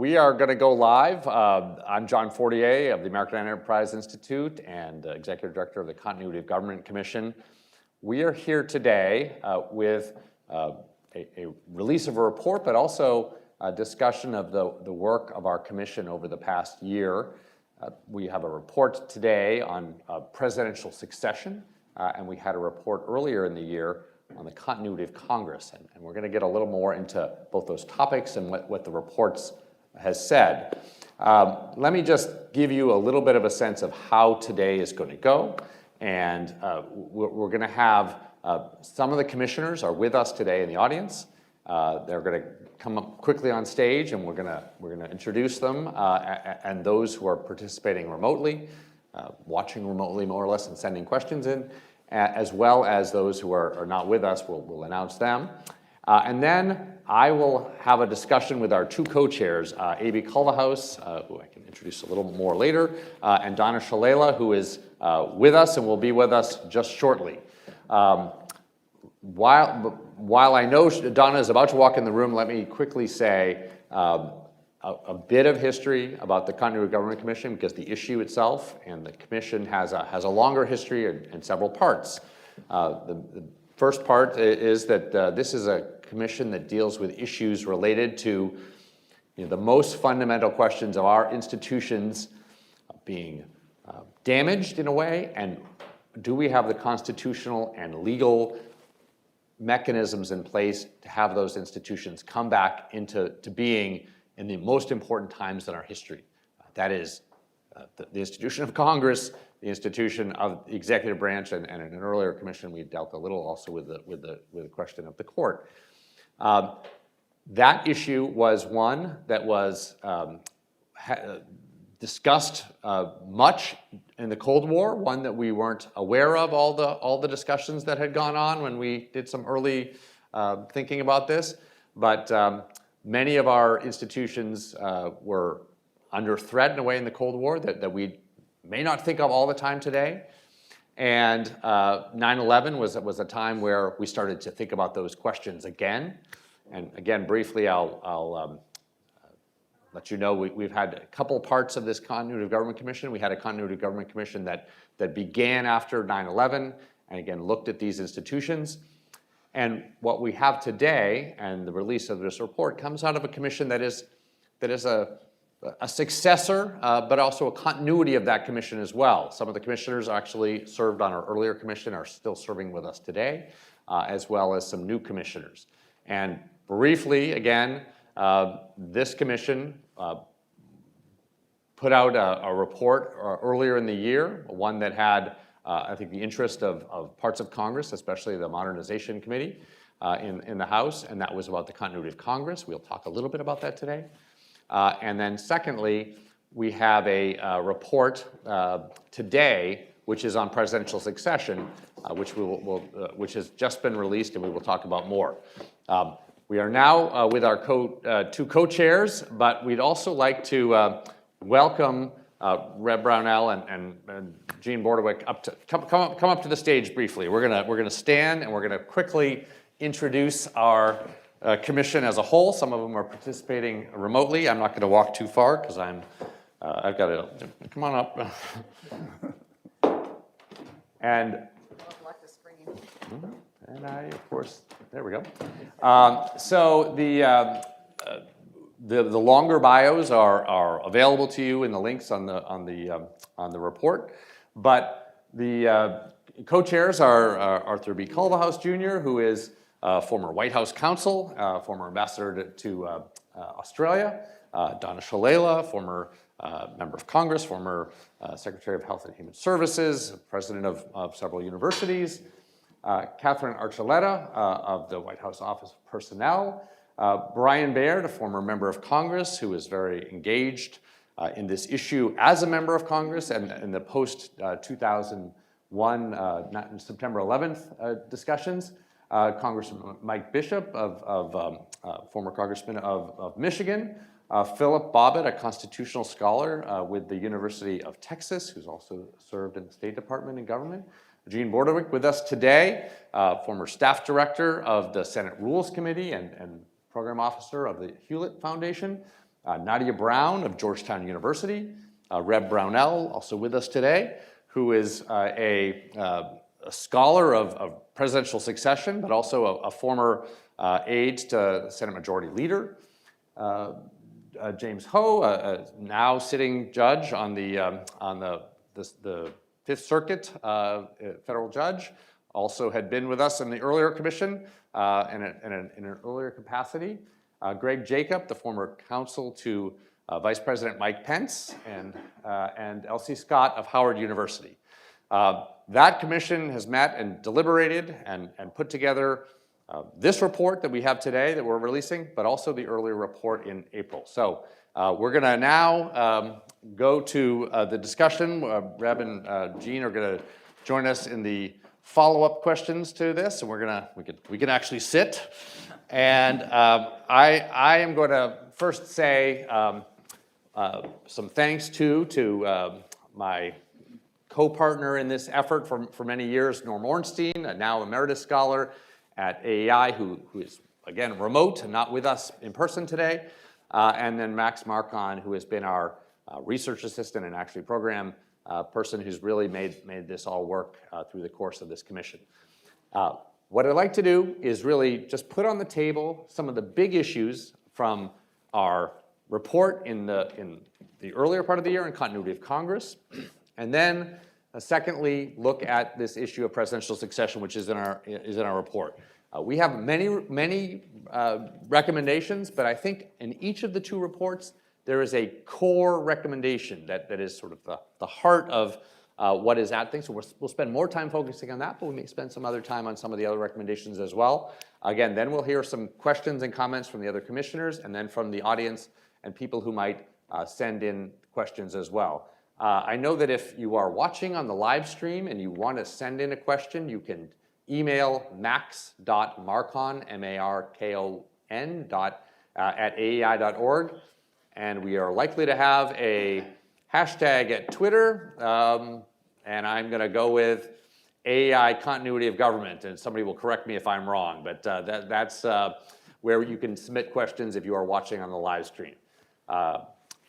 We are going to go live. I'm John Fortier of the American Enterprise Institute and Executive Director of the Continuity of Government Commission. We are here today with a release of a report, but also a discussion of the work of our commission over the past year. We have a report today on presidential succession, and we had a report earlier in the year on the continuity of Congress. And we're going to get a little more into both those topics and what the reports has said. Let me just give you a little bit of a sense of how today is going to go. And we're going to have some of the commissioners are with us today in the audience. They're going to come up quickly on stage, and we're going to introduce them. And those who are participating remotely, watching remotely more or less, and sending questions in, as well as those who are not with us, we'll announce them. And then I will have a discussion with our two co-chairs, A.B. Culverhouse, who I can introduce a little more later, and Donna Shalala, who is with us and will be with us just shortly. While I know Donna is about to walk in the room, let me quickly say a bit of history about the Continuity of Government Commission, because the issue itself and the commission has a longer history and several parts. The first part is that this is a commission that deals with issues related to the most fundamental questions of our institutions being damaged in a way, and do we have the constitutional and legal mechanisms in place to have those institutions come back into being in the most important times in our history. That is the institution of Congress, the institution of the executive branch, and in an earlier commission we dealt a little also with the question of the court. That issue was one that was discussed much in the Cold War, one that we weren't aware of all the discussions that had gone on when we did some early thinking about this, but many of our institutions were under threat in a way in the Cold War that we may not think of all the time today. And 9/11 was a time where we started to think about those questions again. And again, briefly, I'll let you know we've had a couple parts of this Continuity of Government Commission. We had a Continuity of Government Commission that began after 9/11 and again looked at these institutions. And what we have today, and the release of this report, comes out of a commission that is a successor, but also a continuity of that commission as well. Some of the commissioners actually served on our earlier commission, are still serving with us today, as well as some new commissioners. And briefly, again, this commission put out a report earlier in the year, one that had I think the interest of parts of Congress, especially the Modernization Committee in the House, and that was about the continuity of Congress. We'll talk a little bit about that today. And then secondly, we have a report today, which is on presidential succession, which has just been released, and we will talk about more. We are now with our two co-chairs, but we'd also like to welcome Reb Brownell and Jean Bordewick up to come up to the stage briefly. We're gonna stand and we're gonna quickly introduce our commission as a whole. Some of them are participating remotely. I'm not going to walk too far because I've got to come on up. And I, of course, there we go. So the longer bios are available to you in the links on the report, but the co-chairs are Arthur B. Culverhouse Jr., who is former White House counsel, former ambassador to Australia, Donna Shalala, former member of Congress, former Secretary of Health and Human Services, president of several universities, Catherine Archuleta of the White House Office of Personnel, Brian Baird, a former member of Congress who is very engaged in this issue as a member of Congress and in the post-2001 September 11th discussions, Congressman Mike Bishop, former congressman of Michigan, Philip Bobbitt, a constitutional scholar with the University of Texas, who's also served in the State Department and government, Jean Bordewick with us today, former staff director of the Senate Rules Committee and program officer of the Hewlett Foundation, Nadia Brown of Georgetown University, Reb Brownell, also with us today, who is a scholar of presidential succession, but also a former aide to the Senate Majority Leader. James Ho, a now sitting judge on the Fifth Circuit, federal judge, also had been with us in the earlier commission in an earlier capacity. Greg Jacob, the former counsel to Vice President Mike Pence, and Elsie Scott of Howard University. That commission has met and deliberated and put together this report that we have today that we're releasing, but also the earlier report in April. So we're going to now go to the discussion. Reb and Jean are going to join us in the follow-up questions to this, and we can actually sit. And I am going to first say some thanks to my co-partner in this effort for many years, Norm Ornstein, a now emeritus scholar at AEI, who is, again, remote and not with us in person today, and then Max Marcon, who has been our research assistant and actually program person who's really made this all work through the course of this commission. What I'd like to do is really just put on the table some of the big issues from our report in the earlier part of the year in continuity of Congress, and then secondly, look at this issue of presidential succession, which is in our report. We have many recommendations, but I think in each of the two reports, there is a core recommendation that is sort of the heart of what is at things. So we'll spend more time focusing on that, but we may spend some other time on some of the other recommendations as well. Again, then we'll hear some questions and comments from the other commissioners, and then from the audience and people who might send in questions as well. I know that if you are watching on the live stream and you want to send in a question, you can email max.marcon, M-A-R-K-O-N, at AEI.org. And we are likely to have a hashtag at Twitter, and I'm going to go with AEI continuity of government, and somebody will correct me if I'm wrong, but that's where you can submit questions if you are watching on the live stream.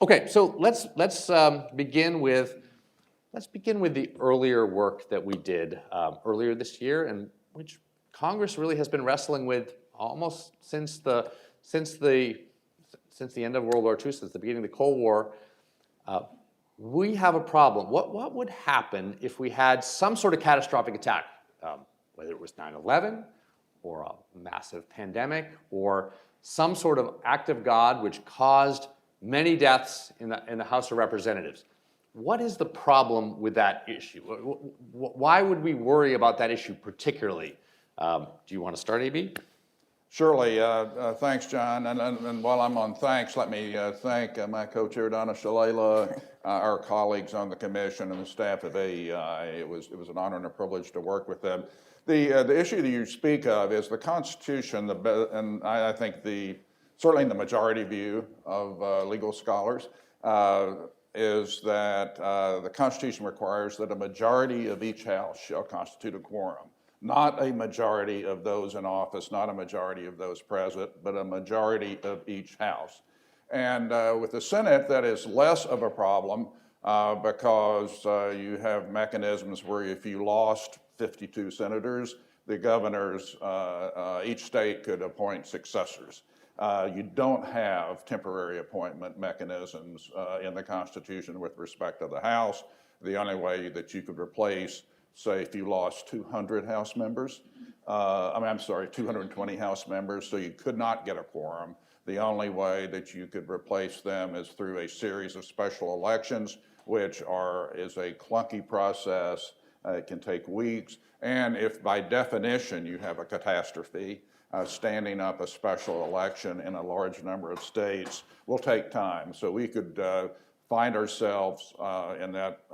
Okay, so let's begin with the earlier work that we did earlier this year, and which Congress really has been wrestling with almost since the end of World War II, since the beginning of the Cold War. We have a problem. What would happen if we had some sort of catastrophic attack, whether it was 9/11 or a massive pandemic or some sort of act of God which caused many deaths in the House of Representatives? What is the problem with that issue? Why would we worry about that issue particularly? Do you want to start, AB? Surely. Thanks, John. And while I'm on thanks, let me thank my co-chair, Donna Shalala, our colleagues on the commission, and the staff of AEI. It was an honor and a privilege to work with them. The issue that you speak of is the Constitution, and I think certainly in the majority view of legal scholars, is that the Constitution requires that a majority of each house shall constitute a quorum. Not a majority of those in office, not a majority of those present, but a majority of each house. And with the Senate, that is less of a problem because you have mechanisms where if you lost 52 senators, the governors, each state could appoint successors. You don't have temporary appointment mechanisms in the Constitution with respect to the House. The only way that you could replace, say, if you lost 200 House members, 220 House members, so you could not get a quorum. The only way that you could replace them is through a series of special elections, which is a clunky process. It can take weeks. And if by definition you have a catastrophe, standing up a special election in a large number of states will take time. So we could find ourselves in that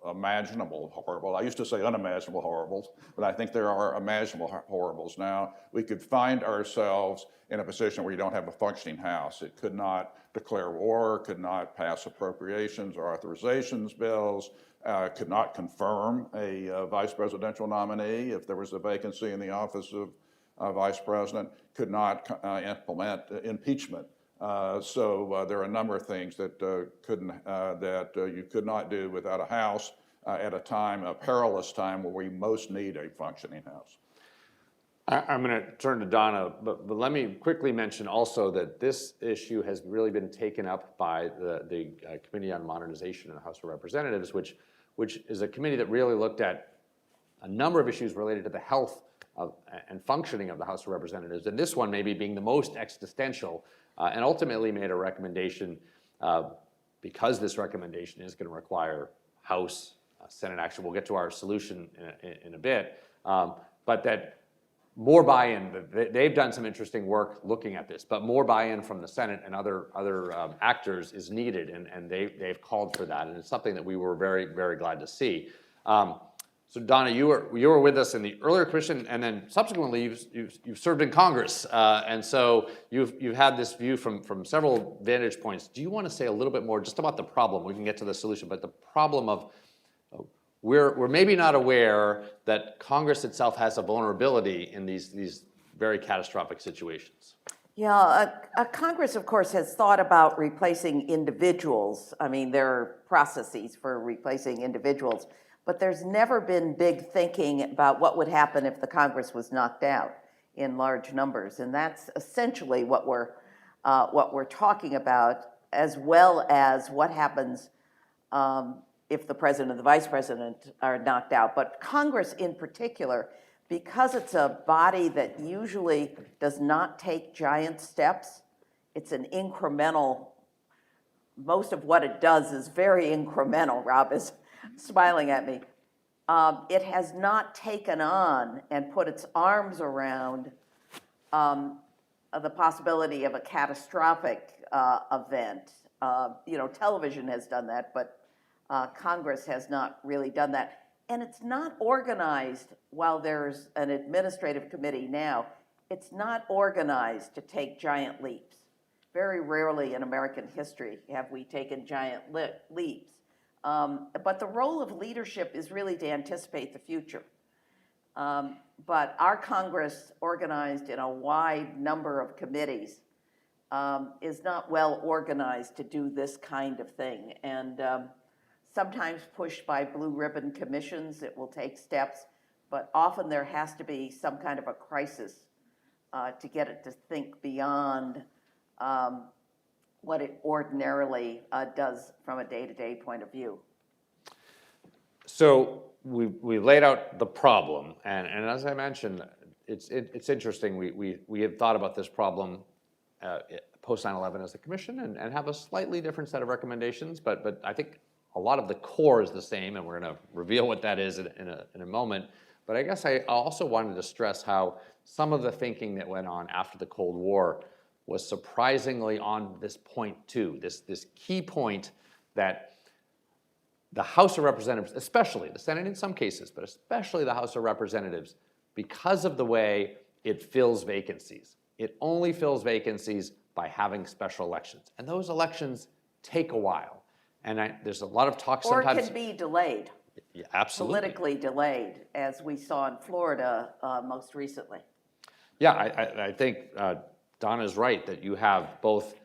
imaginable horrible, I used to say unimaginable horribles, but I think there are imaginable horribles now. We could find ourselves in a position where you don't have a functioning House. It could not declare war, could not pass appropriations or authorizations bills, could not confirm a vice presidential nominee if there was a vacancy in the office of vice president, could not implement impeachment So there are a number of things that you could not do without a House at a time, a perilous time where we most need a functioning House. I'm going to turn to Donna, but let me quickly mention also that this issue has really been taken up by the Committee on Modernization in the House of Representatives, which is a committee that really looked at a number of issues related to the health and functioning of the House of Representatives, and this one maybe being the most existential, and ultimately made a recommendation, because this recommendation is going to require House, Senate action. We'll get to our solution in a bit, but that more buy-in. They've done some interesting work looking at this, but more buy-in from the Senate and other actors is needed, and they've called for that, and it's something that we were very, very glad to see. So Donna, you were with us in the earlier commission, and then subsequently you've served in Congress, and so you've had this view from several vantage points. Do you want to say a little bit more just about the problem? We can get to the solution, but the problem of we're maybe not aware that Congress itself has a vulnerability in these very catastrophic situations. Yeah, Congress, of course, has thought about replacing individuals. I mean, there are processes for replacing individuals, but there's never been big thinking about what would happen if the Congress was knocked out in large numbers, and that's essentially what we're talking about, as well as what happens if the president and the vice president are knocked out. But Congress in particular, because it's a body that usually does not take giant steps, it's an incremental, most of what it does is very incremental. Rob is smiling at me. It has not taken on and put its arms around the possibility of a catastrophic event. Television has done that, but Congress has not really done that. And it's not organized while there's an administrative committee now. It's not organized to take giant leaps. Very rarely in American history have we taken giant leaps. But the role of leadership is really to anticipate the future. But our Congress, organized in a wide number of committees, is not well organized to do this kind of thing. And sometimes pushed by blue ribbon commissions, it will take steps, but often there has to be some kind of a crisis to get it to think beyond what it ordinarily does from a day-to-day point of view. So we laid out the problem, and as I mentioned, it's interesting. We had thought about this problem post 9/11 as a commission, and have a slightly different set of recommendations, but I think a lot of the core is the same, and we're going to reveal what that is in a moment. But I guess I also wanted to stress how some of the thinking that went on after the Cold War was surprisingly on this point too, this key point that the House of Representatives, especially the Senate in some cases, but especially the House of Representatives, because of the way it fills vacancies, it only fills vacancies by having special elections. And those elections take a while. And there's a lot of talk sometimes. Or can be delayed. Yeah, absolutely. Politically delayed, as we saw in Florida most recently. Yeah, I think Donna's right that you have both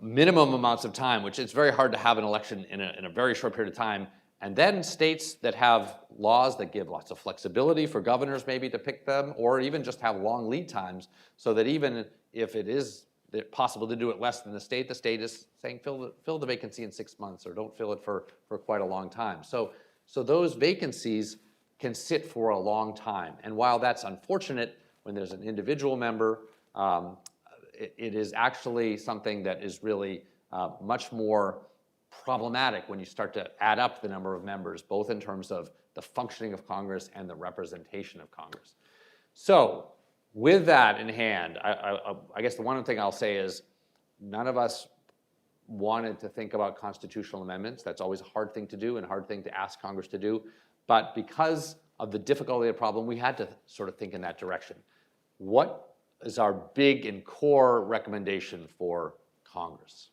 minimum amounts of time, which it's very hard to have an election in a very short period of time, and then states that have laws that give lots of flexibility for governors maybe to pick them, or even just have long lead times, so that even if it is possible to do it less than the state is saying fill the vacancy in 6 months, or don't fill it for quite a long time. So those vacancies can sit for a long time. And while that's unfortunate when there's an individual member, it is actually something that is really much more problematic when you start to add up the number of members, both in terms of the functioning of Congress and the representation of Congress. So with that in hand, I guess the one thing I'll say is none of us wanted to think about constitutional amendments. That's always a hard thing to do and a hard thing to ask Congress to do. But because of the difficulty of the problem, we had to sort of think in that direction. What is our big and core recommendation for Congress?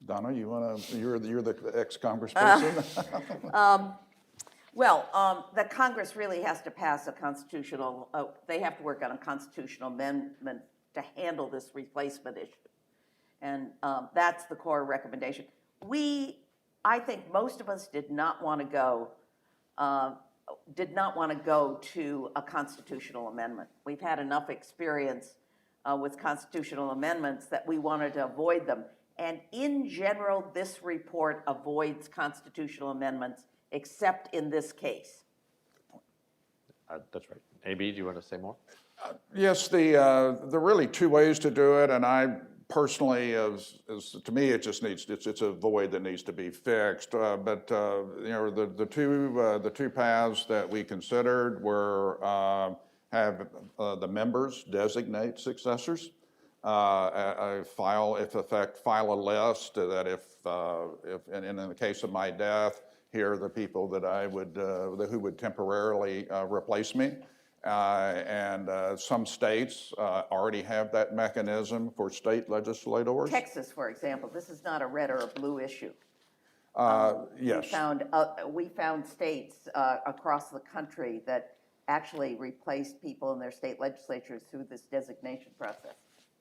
Donna, you're the ex-congressperson. Well, the Congress really has to pass a constitutional, they have to work on a constitutional amendment to handle this replacement issue. And that's the core recommendation. I think most of us did not want to go to a constitutional amendment. We've had enough experience with constitutional amendments that we wanted to avoid them. And in general, this report avoids constitutional amendments, except in this case. That's right. AB, do you want to say more? Yes, there are really two ways to do it, and I personally, to me, it just needs, it's a void that needs to be fixed. But you know, the two paths that we considered were have the members designate successors. File a list that if in the case of my death, here are the people that I would who would temporarily replace me. And some states already have that mechanism for state legislators. Texas, for example, this is not a red or a blue issue. Yes. We found states across the country that actually replaced people in their state legislatures through this designation process.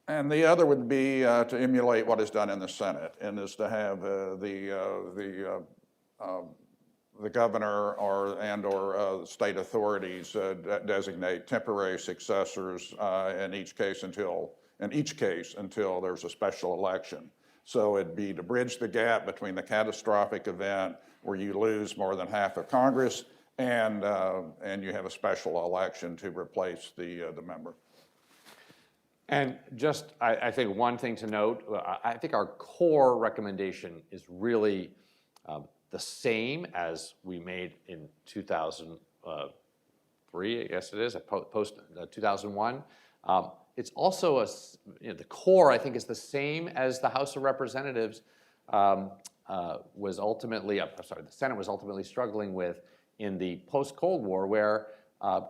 And the other would be to emulate what is done in the Senate, and is to have the governor or state authorities designate temporary successors in each case until there's a special election. So it'd be to bridge the gap between the catastrophic event where you lose more than half of Congress and you have a special election to replace the member. And just, I think one thing to note, I think our core recommendation is really the same as we made in 2003, I guess it is, post 2001. It's also the core, I think, is the same as the House of Representatives was ultimately, the Senate was ultimately struggling with in the post-Cold War, where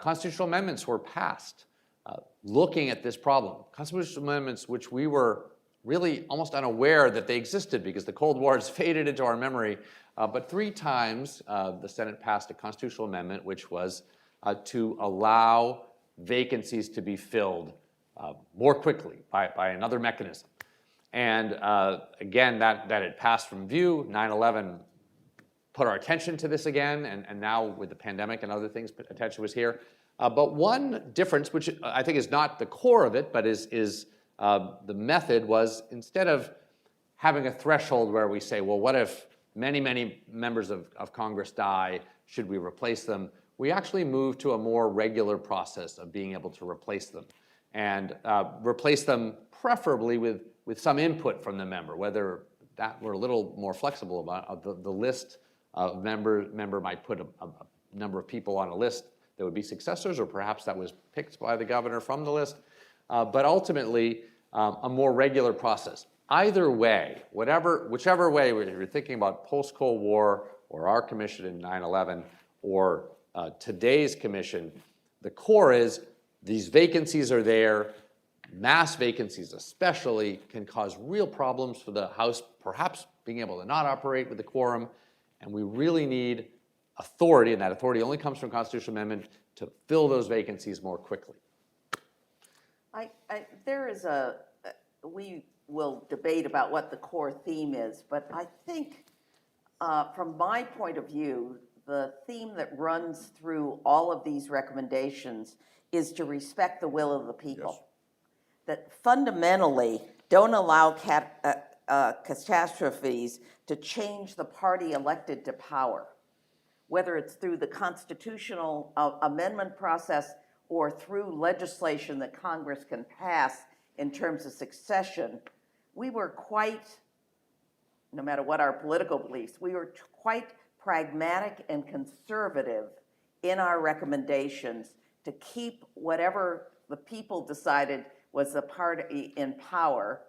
constitutional amendments were passed looking at this problem. Constitutional amendments which we were really almost unaware that they existed because the Cold War has faded into our memory. But 3 times the Senate passed a constitutional amendment which was to allow vacancies to be filled more quickly by another mechanism. And again, that had passed from view. 9/11 put our attention to this again, and now with the pandemic and other things, attention was here. But one difference, which I think is not the core of it, but is the method, was instead of having a threshold where we say, well, what if many, many members of Congress die? Should we replace them? We actually moved to a more regular process of being able to replace them, and replace them preferably with some input from the member, whether that we're a little more flexible about. The list of member might put a number of people on a list that would be successors, or perhaps that was picked by the governor from the list. But ultimately, a more regular process. Either way, whichever way you're thinking about post-Cold War or our commission in 9/11 or today's commission, the core is these vacancies are there. Mass vacancies especially can cause real problems for the House, perhaps being able to not operate with the quorum, and we really need authority, and that authority only comes from constitutional amendment, to fill those vacancies more quickly. We will debate about what the core theme is, but I think from my point of view, the theme that runs through all of these recommendations is to respect the will of the people. Yes. That fundamentally don't allow catastrophes to change the party elected to power, whether it's through the constitutional amendment process or through legislation that Congress can pass in terms of succession. We were quite, no matter what our political beliefs, we were quite pragmatic and conservative in our recommendations to keep whatever the people decided was the party in power,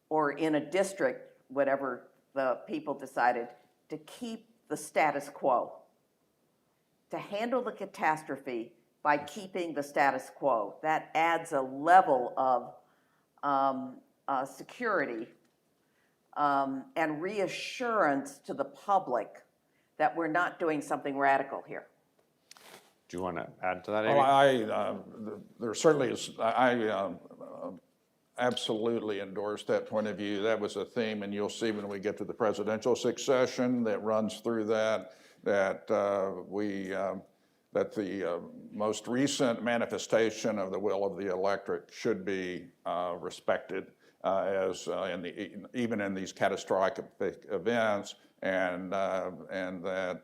or in a district, whatever the people decided, to keep the status quo, to handle the catastrophe by keeping the status quo. That adds a level of security and reassurance to the public that we're not doing something radical here. Do you want to add to that, Amy? Well, there certainly is. absolutely endorse that point of view. That was a theme, and you'll see when we get to the presidential succession that runs through that the most recent manifestation of the will of the electorate should be respected even in these catastrophic events, and that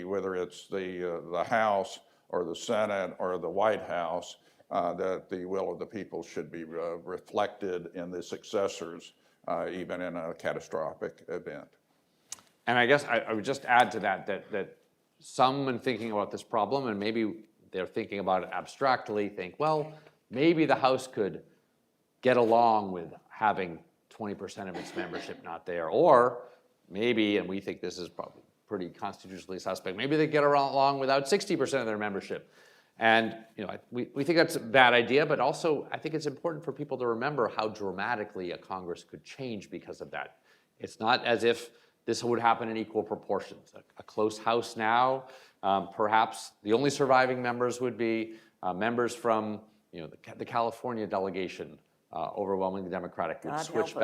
whether it's the House or the Senate or the White House, that the will of the people should be reflected in the successors, even in a catastrophic event. And I guess I would just add to that some, when thinking about this problem, and maybe they're thinking about it abstractly, think, well, maybe the House could get along with having 20% of its membership not there, or maybe, and we think this is probably pretty constitutionally suspect, maybe they get along without 60% of their membership. And we think that's a bad idea, but also I think it's important for people to remember how dramatically a Congress could change because of that. It's not as if this would happen in equal proportions. A close House now, perhaps the only surviving members would be members from the California delegation, overwhelmingly Democratic, would switch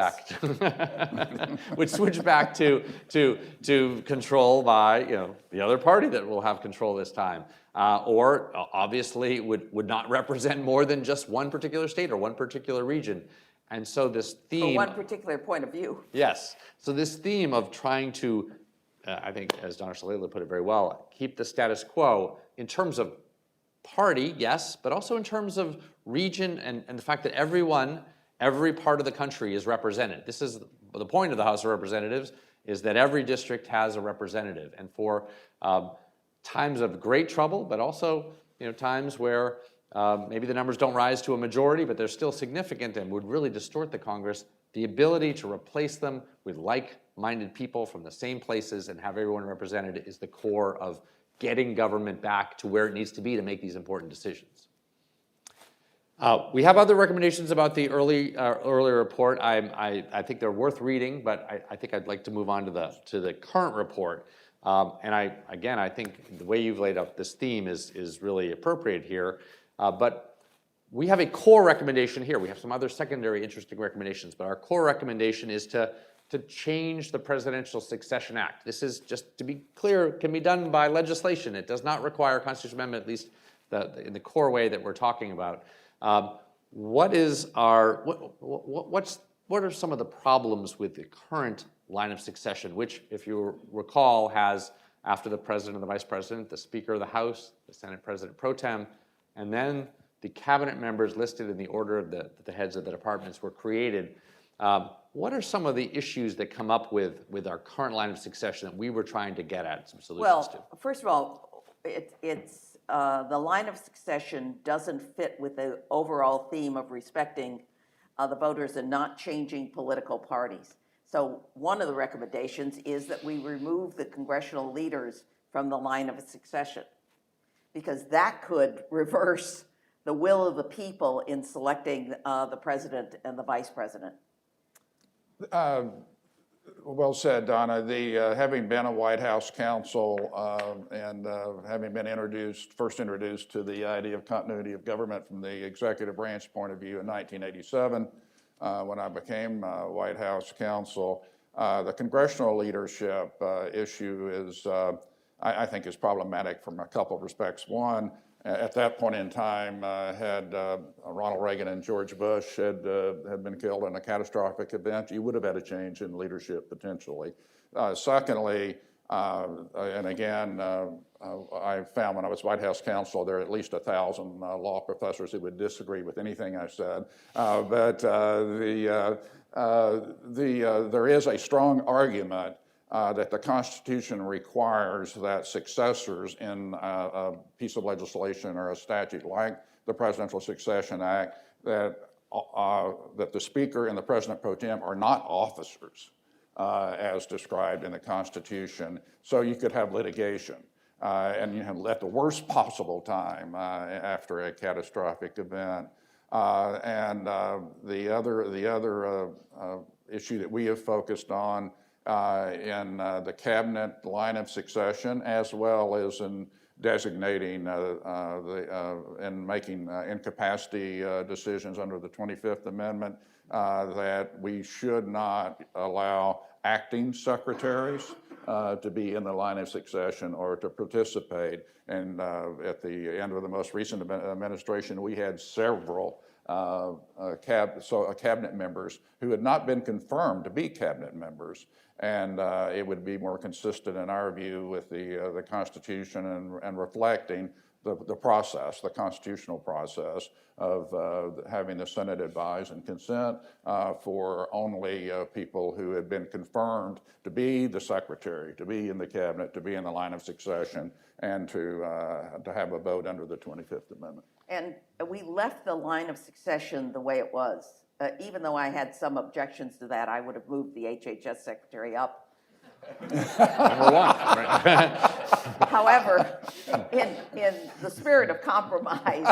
back to control by the other party that will have control this time, or obviously would not represent more than just one particular state or one particular region. And so this theme, For one particular point of view. yes. So this theme of trying to, I think, as Donna Shalala put it very well, keep the status quo in terms of party, yes, but also in terms of region and the fact that every part of the country is represented. This is the point of the House of Representatives, is that every district has a representative. And for times of great trouble, but also times where maybe the numbers don't rise to a majority, but they're still significant and would really distort the Congress, the ability to replace them with like-minded people from the same places and have everyone represented is the core of getting government back to where it needs to be to make these important decisions. We have other recommendations about the earlier report. I think they're worth reading, but I think I'd like to move on to the current report. And I think the way you've laid out this theme is really appropriate here. But we have a core recommendation here. We have some other secondary interesting recommendations, but our core recommendation is to change the Presidential Succession Act. This is, just to be clear, can be done by legislation. It does not require a constitutional amendment, at least in the core way that we're talking about. What are some of the problems with the current line of succession, which, if you recall, has, after the president and the vice president, the Speaker of the House, the Senate President pro tem, and then the cabinet members listed in the order of the heads of the departments were created. What are some of the issues that come up with our current line of succession that we were trying to get at some solutions to? Well, first of all, it's the line of succession doesn't fit with the overall theme of respecting the voters and not changing political parties. So one of the recommendations is that we remove the congressional leaders from the line of succession, because that could reverse the will of the people in selecting the president and the vice president. Well said, Donna. Having been a White House counsel and having been first introduced to the idea of continuity of government from the executive branch point of view in 1987, when I became White House counsel, the congressional leadership issue is, I think, is problematic from a couple of respects. One, at that point in time, had Ronald Reagan and George Bush had been killed in a catastrophic event, you would have had a change in leadership potentially. Secondly, and again, I found when I was White House counsel, there are at least 1,000 law professors who would disagree with anything I said. But there is a strong argument that the Constitution requires that successors in a piece of legislation or a statute like the Presidential Succession Act, that the Speaker and the President pro tem are not officers as described in the Constitution, so you could have litigation. And at the worst possible time after a catastrophic event. And the other issue that we have focused on in the cabinet line of succession, as well as in designating and making incapacity decisions under the 25th Amendment, that we should not allow acting secretaries to be in the line of succession or to participate. And at the end of the most recent administration, we had several cabinet members who had not been confirmed to be cabinet members. And it would be more consistent in our view with the Constitution and reflecting the process, the constitutional process of having the Senate advise and consent for only people who had been confirmed to be the secretary, to be in the cabinet, to be in the line of succession, and to have a vote under the 25th Amendment. And we left the line of succession the way it was. Even though I had some objections to that, I would have moved the HHS secretary up. Number one, right? However, in the spirit of compromise,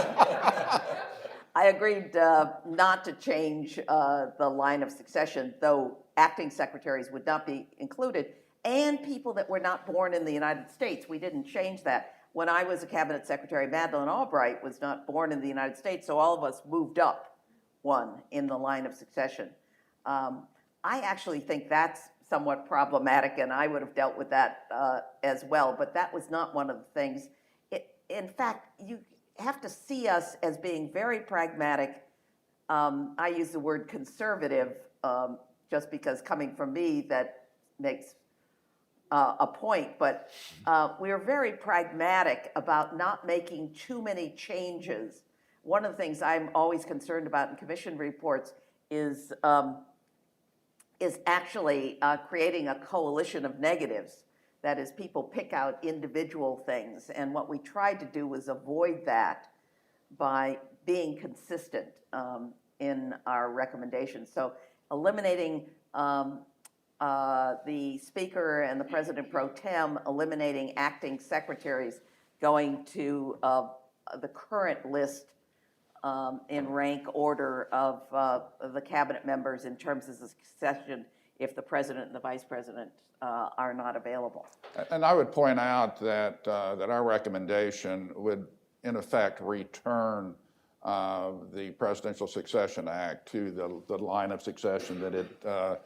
I agreed not to change the line of succession, though acting secretaries would not be included, and people that were not born in the United States. We didn't change that. When I was a cabinet secretary, Madeleine Albright was not born in the United States, so all of us moved up one in the line of succession. I actually think that's somewhat problematic, and I would have dealt with that as well, but that was not one of the things. In fact, you have to see us as being very pragmatic. I use the word conservative just because coming from me, that makes a point, but we are very pragmatic about not making too many changes. One of the things I'm always concerned about in commission reports is actually creating a coalition of negatives. That is, people pick out individual things, and what we tried to do was avoid that by being consistent in our recommendations. So eliminating the Speaker and the President pro tem, eliminating acting secretaries, going to the current list in rank order of the cabinet members in terms of the succession if the President and the Vice President are not available. And I would point out that that our recommendation would, in effect, return the Presidential Succession Act to the line of succession that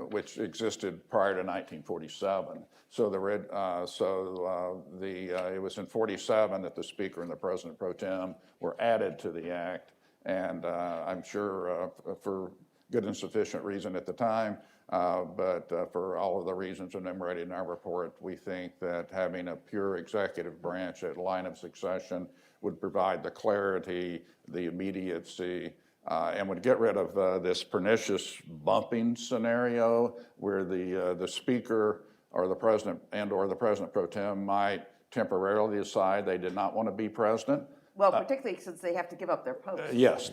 which existed prior to 1947. So it was in 47 that the Speaker and the President pro tem were added to the act, and I'm sure for good and sufficient reason at the time, but for all of the reasons enumerated in our report, we think that having a pure executive branch at line of succession would provide the clarity, the immediacy, and would get rid of this pernicious bumping scenario where the Speaker or the President or the President pro tem might temporarily decide they did not want to be president. Well, particularly since they have to give up their post. Yes.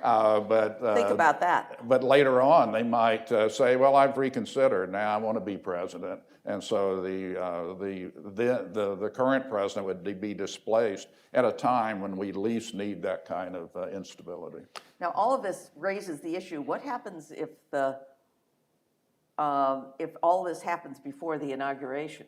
But think about that. But later on, they might say, "Well, I've reconsidered. Now I want to be president," and so the current president would be displaced at a time when we least need that kind of instability. Now, all of this raises the issue: what happens if all this happens before the inauguration?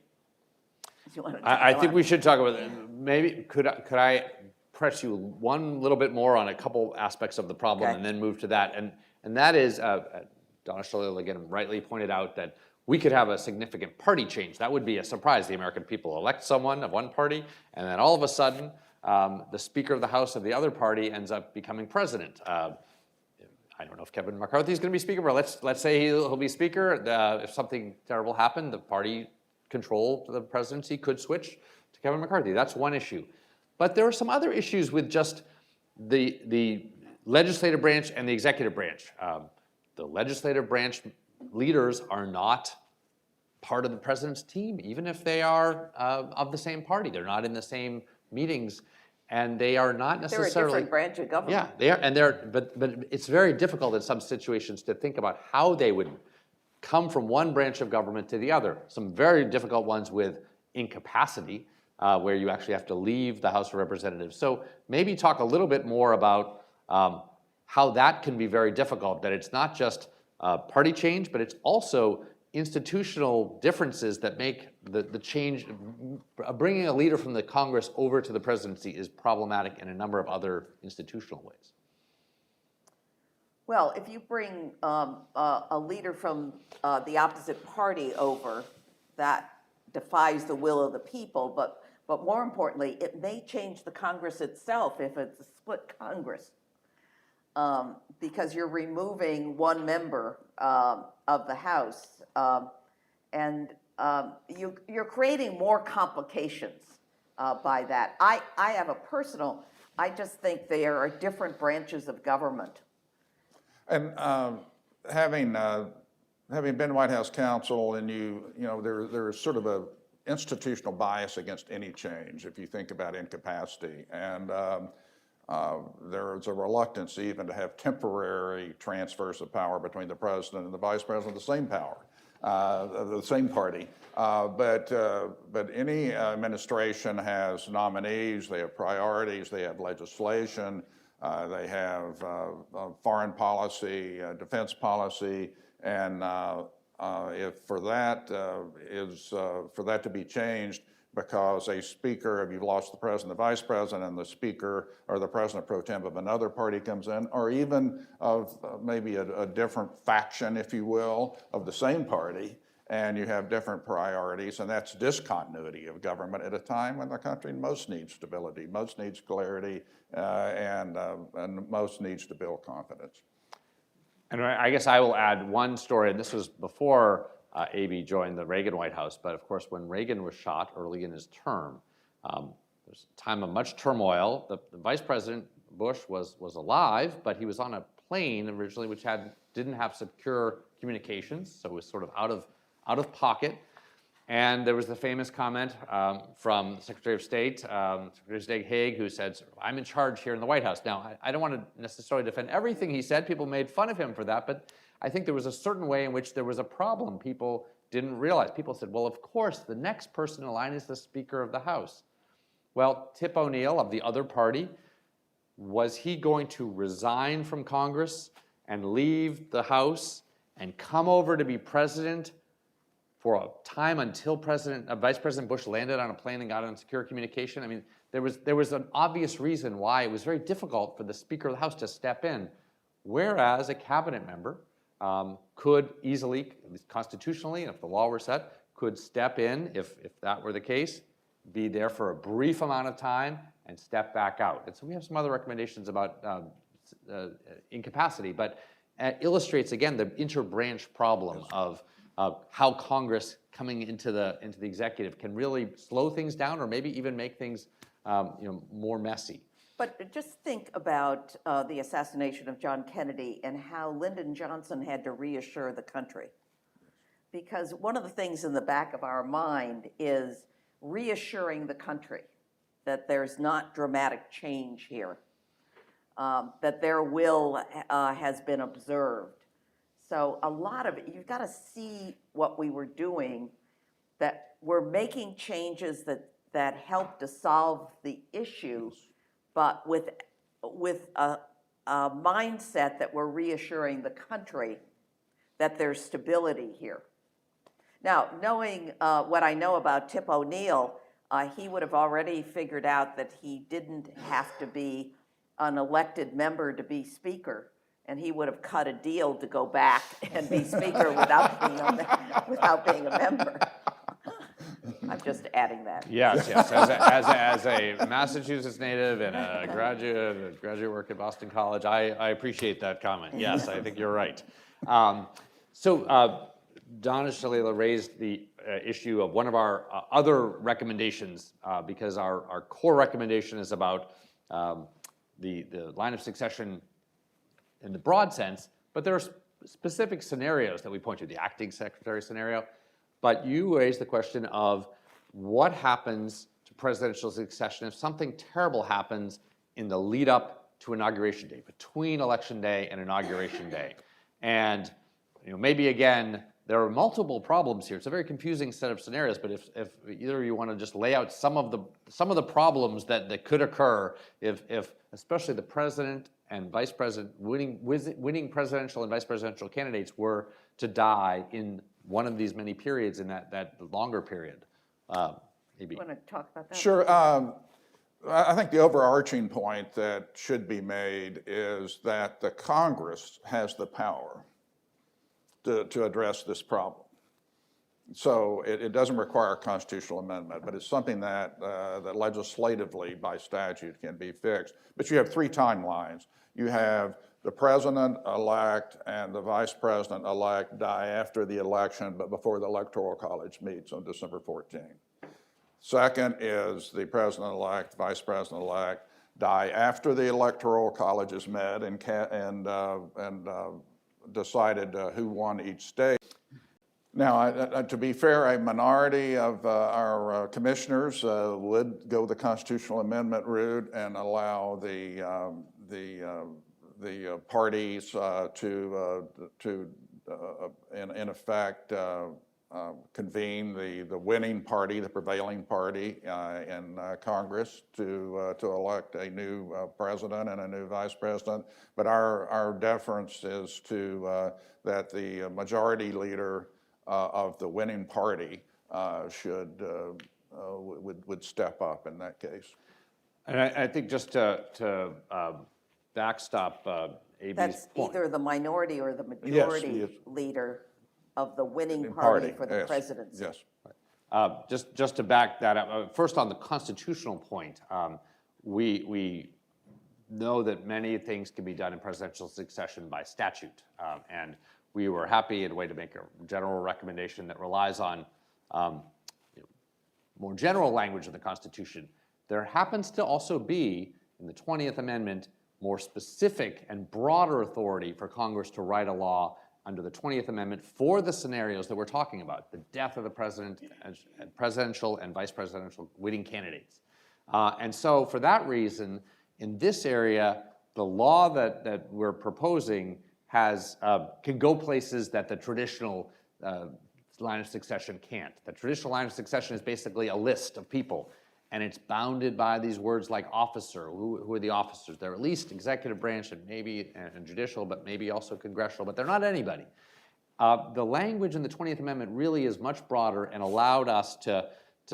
I think we should talk about it. Maybe could I press you one little bit more on a couple aspects of the problem, Okay. and then move to that, and that is Donna Shalala again rightly pointed out that we could have a significant party change. That would be a surprise. The American people elect someone of one party, and then all of a sudden the Speaker of the House of the other party ends up becoming president. I don't know if Kevin McCarthy is going to be Speaker, but let's say he'll be Speaker. If something terrible happened, the party control of the presidency could switch to Kevin McCarthy. That's one issue. But there are some other issues with just the legislative branch and the executive branch. The legislative branch leaders are not part of the president's team, even if they are of the same party. They're not in the same meetings, and they are not necessarily— They're a different branch of government. Yeah, they are, and but it's very difficult in some situations to think about how they would come from one branch of government to the other. Some very difficult ones with incapacity, where you actually have to leave the House of Representatives. So maybe talk a little bit more about how that can be very difficult, that it's not just party change, but it's also institutional differences that make the change, bringing a leader from the Congress over to the presidency is problematic in a number of other institutional ways. Well, if you bring a leader from the opposite party over, that defies the will of the people, but more importantly, it may change the Congress itself if it's a split Congress. Because you're removing one member of the House, and you're creating more complications by that. I have a personal, I just think there are different branches of government. And having been White House counsel, and there's sort of a institutional bias against any change if you think about incapacity, and there's a reluctance even to have temporary transfers of power between the president and the vice president of the same power, the same party. But any administration has nominees, they have priorities, they have legislation, they have foreign policy, defense policy, and if for that to be changed because a speaker, if you've lost the president, the vice president, and the speaker or the president pro tem of another party comes in, or even of maybe a different faction, if you will, of the same party, and you have different priorities, and that's discontinuity of government at a time when the country most needs stability, most needs clarity, and most needs to build confidence. And I guess I will add one story, and this was before AB joined the Reagan White House, but of course when Reagan was shot early in his term, there's a time of much turmoil. The Vice President Bush was alive, but he was on a plane originally which didn't have secure communications, so it was sort of out of pocket. And there was the famous comment from Secretary of State Haig, who said, "I'm in charge here in the White House." Now, I don't want to necessarily defend everything he said. People made fun of him for that, but I think there was a certain way in which there was a problem people didn't realize. People said, well, of course, the next person in line is the Speaker of the House. Well, Tip O'Neill of the other party, was he going to resign from Congress and leave the House and come over to be president for a time until Vice President Bush landed on a plane and got on secure communication? I mean, there was an obvious reason why it was very difficult for the Speaker of the House to step in, whereas a cabinet member could easily, at least constitutionally, and if the law were set, could step in, if that were the case, be there for a brief amount of time, and step back out. And so we have some other recommendations about incapacity, but illustrates, again, the interbranch problem of how Congress coming into the executive can really slow things down or maybe even make things more messy. But just think about the assassination of John Kennedy and how Lyndon Johnson had to reassure the country. Because one of the things in the back of our mind is reassuring the country that there's not dramatic change here, that their will has been observed. So a lot of it, you've got to see what we were doing, that we're making changes that help to solve the issue, but with a mindset that we're reassuring the country that there's stability here. Now, knowing what I know about Tip O'Neill, he would have already figured out that he didn't have to be an elected member to be Speaker, and he would have cut a deal to go back and be Speaker without being a member. I'm just adding that. Yes. As a Massachusetts native and a graduate work at Boston College, I appreciate that comment. Yes, I think you're right. So Donna Shalala raised the issue of one of our other recommendations because our core recommendation is about the line of succession in the broad sense, but there are specific scenarios that we point to, the acting secretary scenario. But you raised the question of what happens to presidential succession if something terrible happens in the lead up to Inauguration Day, between Election Day and Inauguration Day. And maybe again, there are multiple problems here. It's a very confusing set of scenarios, but if either of you want to just lay out some of the problems that could occur if especially the president and vice president, winning presidential and vice presidential candidates were to die in one of these many periods in that longer period. Maybe. You want to talk about that? Sure. I think the overarching point that should be made is that the Congress has the power to address this problem. So it doesn't require a constitutional amendment, but it's something that, that legislatively by statute can be fixed. But you have three timelines. You have the president-elect and the vice president-elect die after the election, but before the Electoral College meets on December 14th. Second is the president-elect, vice president-elect die after the Electoral College is met and decided who won each state. Now, to be fair, a minority of our commissioners would go the constitutional amendment route and allow the parties to in effect, convene the winning party, the prevailing party in Congress to elect a new president and a new vice president. But our deference is to that the majority leader of the winning party would step up in that case. And I think just to backstop AB's That's point. either the minority or the majority leader of the winning party for the yes, presidency. Yes. Just to back that up, first on the constitutional point, we know that many things can be done in presidential succession by statute, and we were happy in a way to make a general recommendation that relies on more general language of the Constitution. There happens to also be, in the 20th Amendment, more specific and broader authority for Congress to write a law under the 20th Amendment for the scenarios that we're talking about, the death of the president, and presidential and vice presidential winning candidates. And so for that reason, in this area, the law that we're proposing can go places that the traditional line of succession can't. The traditional line of succession is basically a list of people, and it's bounded by these words like officer. Who are the officers? They're at least executive branch and maybe and judicial, but maybe also congressional, but they're not anybody. The language in the 20th Amendment really is much broader and allowed us to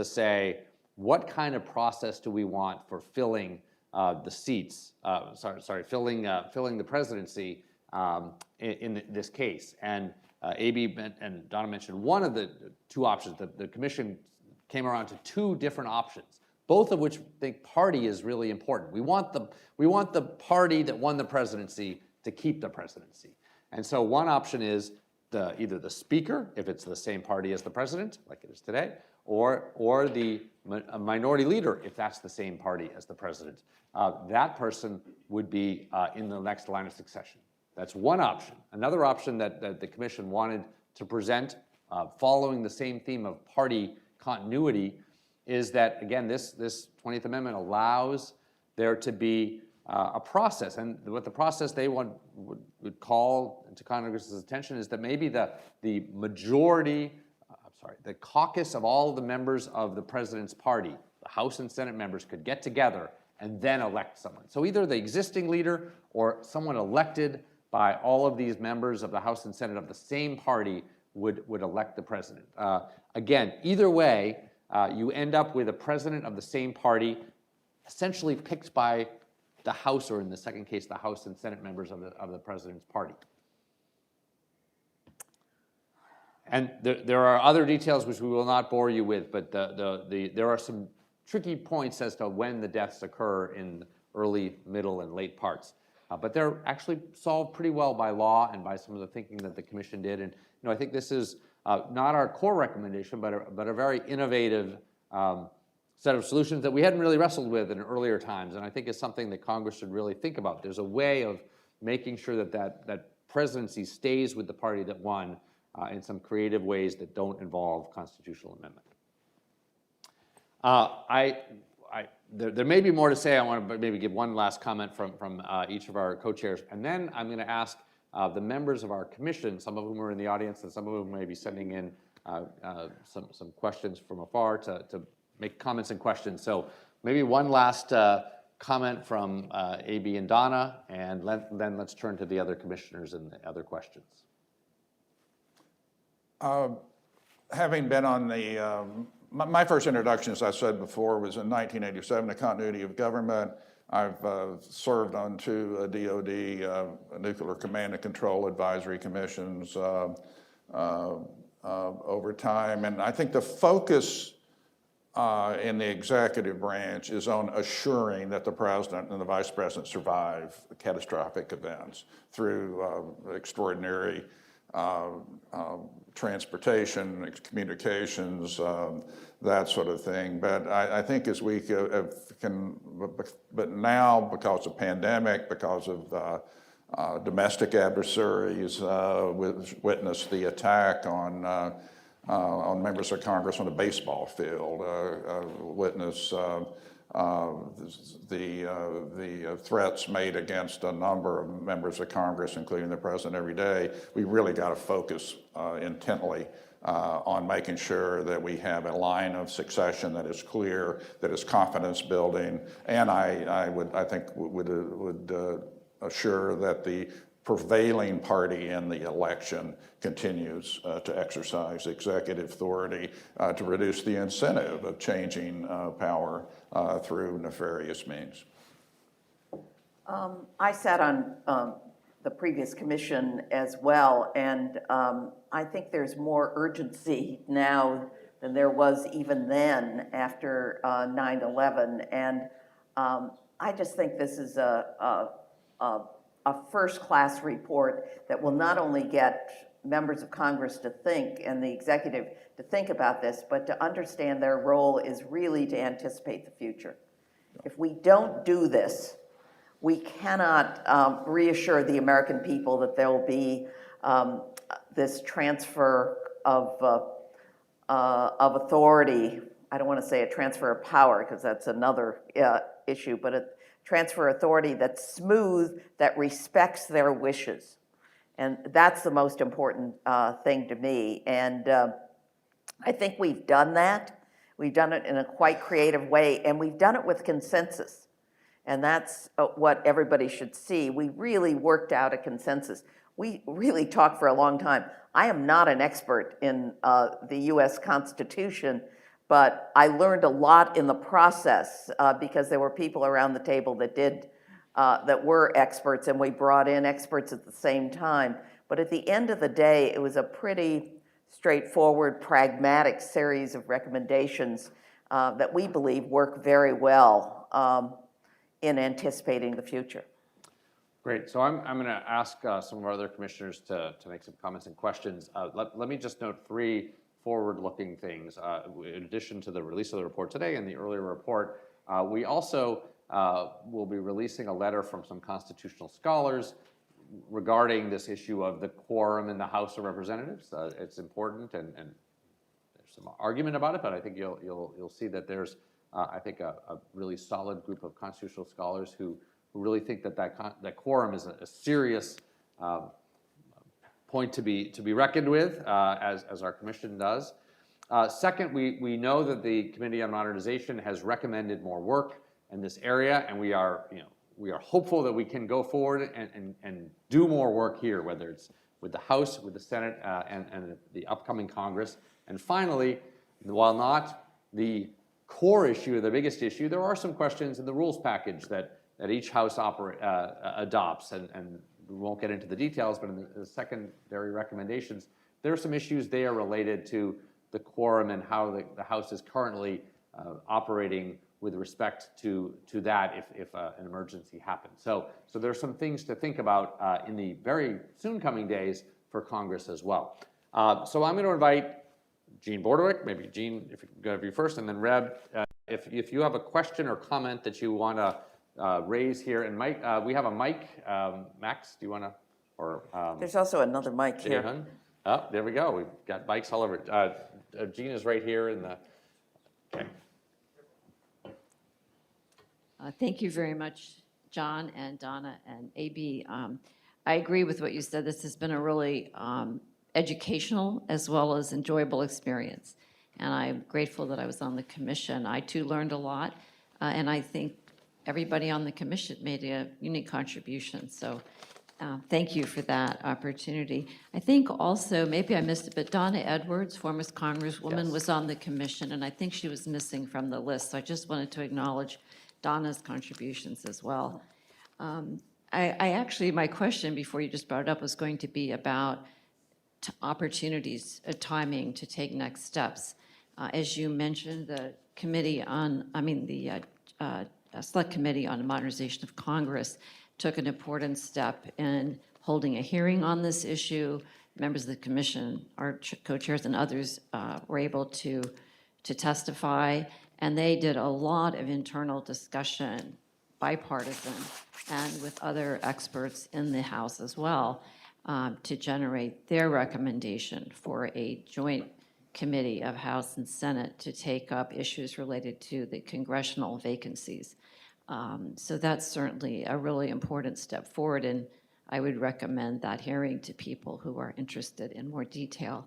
say, what kind of process do we want for filling the seats, filling the presidency in this case? And AB and Donna mentioned one of the two options. The commission came around to two different options, both of which think party is really important. We want the party that won the presidency to keep the presidency. And so one option is either the speaker, if it's the same party as the president, like it is today, or the minority leader, if that's the same party as the president. That person would be in the next line of succession. That's one option. Another option that the commission wanted to present, following the same theme of party continuity, is that, again, this 20th Amendment allows there to be a process. And what the process they would call to Congress's attention is that maybe the caucus of all the members of the president's party, the House and Senate members, could get together and then elect someone. So either the existing leader or someone elected by all of these members of the House and Senate of the same party would elect the president. Again, either way, you end up with a president of the same party essentially picked by the House, or in the second case, the House and Senate members of the president's party. And there are other details which we will not bore you with, but there are some tricky points as to when the deaths occur in early, middle, and late parts. But they're actually solved pretty well by law and by some of the thinking that the commission did. And I think this is not our core recommendation, but a very innovative set of solutions that we hadn't really wrestled with in earlier times. And I think it's something that Congress should really think about. There's a way of making sure that presidency stays with the party that won in some creative ways that don't involve constitutional amendment. There may be more to say. I want to maybe give one last comment from each of our co-chairs, and then I'm going to ask the members of our commission, some of whom are in the audience and some of whom may be sending in some questions from afar to make comments and questions. So maybe one last comment from AB and Donna, and then let's turn to the other commissioners and the other questions. Having been on the, my first introduction, as I said before, was in 1987 to continuity of government. I've served on two DOD nuclear command and control advisory commissions over time. And I think the focus in the executive branch is on assuring that the president and the vice president survive catastrophic events through extraordinary transportation, communications, that sort of thing. But I think as we can, but now because of pandemic, because of domestic adversaries, witnessed the attack on members of Congress on a baseball field, witness the threats made against a number of members of Congress, including the president, every day. We really got to focus intently on making sure that we have a line of succession that is clear, that is confidence building, and I think would assure that the prevailing party in the election continues to exercise executive authority to reduce the incentive of changing power through nefarious means. I sat on the previous commission as well, and I think there's more urgency now than there was even then after 9/11, and I just think this is a first-class report that will not only get members of Congress to think and the executive to think about this, but to understand their role is really to anticipate the future. If we don't do this, we cannot reassure the American people that there will be this transfer of authority. I don't want to say a transfer of power because that's another issue, but a transfer authority that's smooth, that respects their wishes. And that's the most important thing to me. And I think we've done that. We've done it in a quite creative way, and we've done it with consensus. And that's what everybody should see. We really worked out a consensus. We really talked for a long time. I am not an expert in the US Constitution, but I learned a lot in the process because there were people around the table that were experts, and we brought in experts at the same time. But at the end of the day, it was a pretty straightforward, pragmatic series of recommendations that we believe work very well in anticipating the future. Great. So I'm going to ask some of our other commissioners to make some comments and questions. Let me just note three forward-looking things. In addition to the release of the report today and the earlier report, we also will be releasing a letter from some constitutional scholars regarding this issue of the quorum in the House of Representatives. It's important, and there's some argument about it, but I think you'll see that there's I think a really solid group of constitutional scholars who really think that quorum is a serious point to be reckoned with, as our commission does. Second, we know that the Committee on Modernization has recommended more work in this area, and we are hopeful that we can go forward and do more work here, whether it's with the House, with the Senate, and the upcoming Congress. And finally, while not the core issue, the biggest issue, there are some questions in the rules package that each House adopts, and we won't get into the details, but in the secondary recommendations, there are some issues there related to the quorum and how the House is currently operating with respect to that if an emergency happens. So there are some things to think about in the very soon coming days for Congress as well. So I'm going to invite Jean Bordewick, maybe Jean, if you could go to you first, and then Reb, if you have a question or comment that you want to raise here. And Mike, we have a mic. Max, do you want to? Or there's also another mic here. Jahan? Oh, there we go. We've got mics all over. Jean is right here in the. Okay. Thank you very much, John and Donna and AB. I agree with what you said. This has been a really educational as well as enjoyable experience. And I'm grateful that I was on the commission. I too learned a lot, and I think everybody on the commission made a unique contribution. So Thank you for that opportunity. I think also, maybe I missed it, but Donna Edwards, former Congresswoman, Yes. was on the commission, and I think she was missing from the list. So I just wanted to acknowledge Donna's contributions as well. I actually, my question before you just brought it up was going to be about opportunities, timing to take next steps. As you mentioned, the committee on, Select Committee on Modernization of Congress took an important step in holding a hearing on this issue. Members of the commission, our co-chairs and others were able to testify, and they did a lot of internal discussion, bipartisan, and with other experts in the House as well, to generate their recommendation for a joint committee of House and Senate to take up issues related to the congressional vacancies. So that's certainly a really important step forward, and I would recommend that hearing to people who are interested in more detail.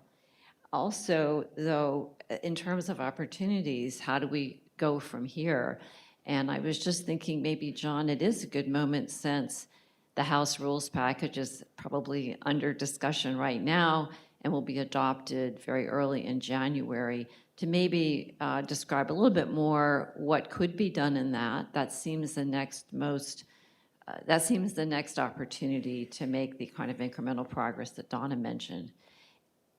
Also, though, in terms of opportunities, how do we go from here? And I was just thinking, maybe, John, it is a good moment, since the House Rules package is probably under discussion right now and will be adopted very early in January, to maybe describe a little bit more what could be done in that. That seems the next opportunity to make the kind of incremental progress that Donna mentioned.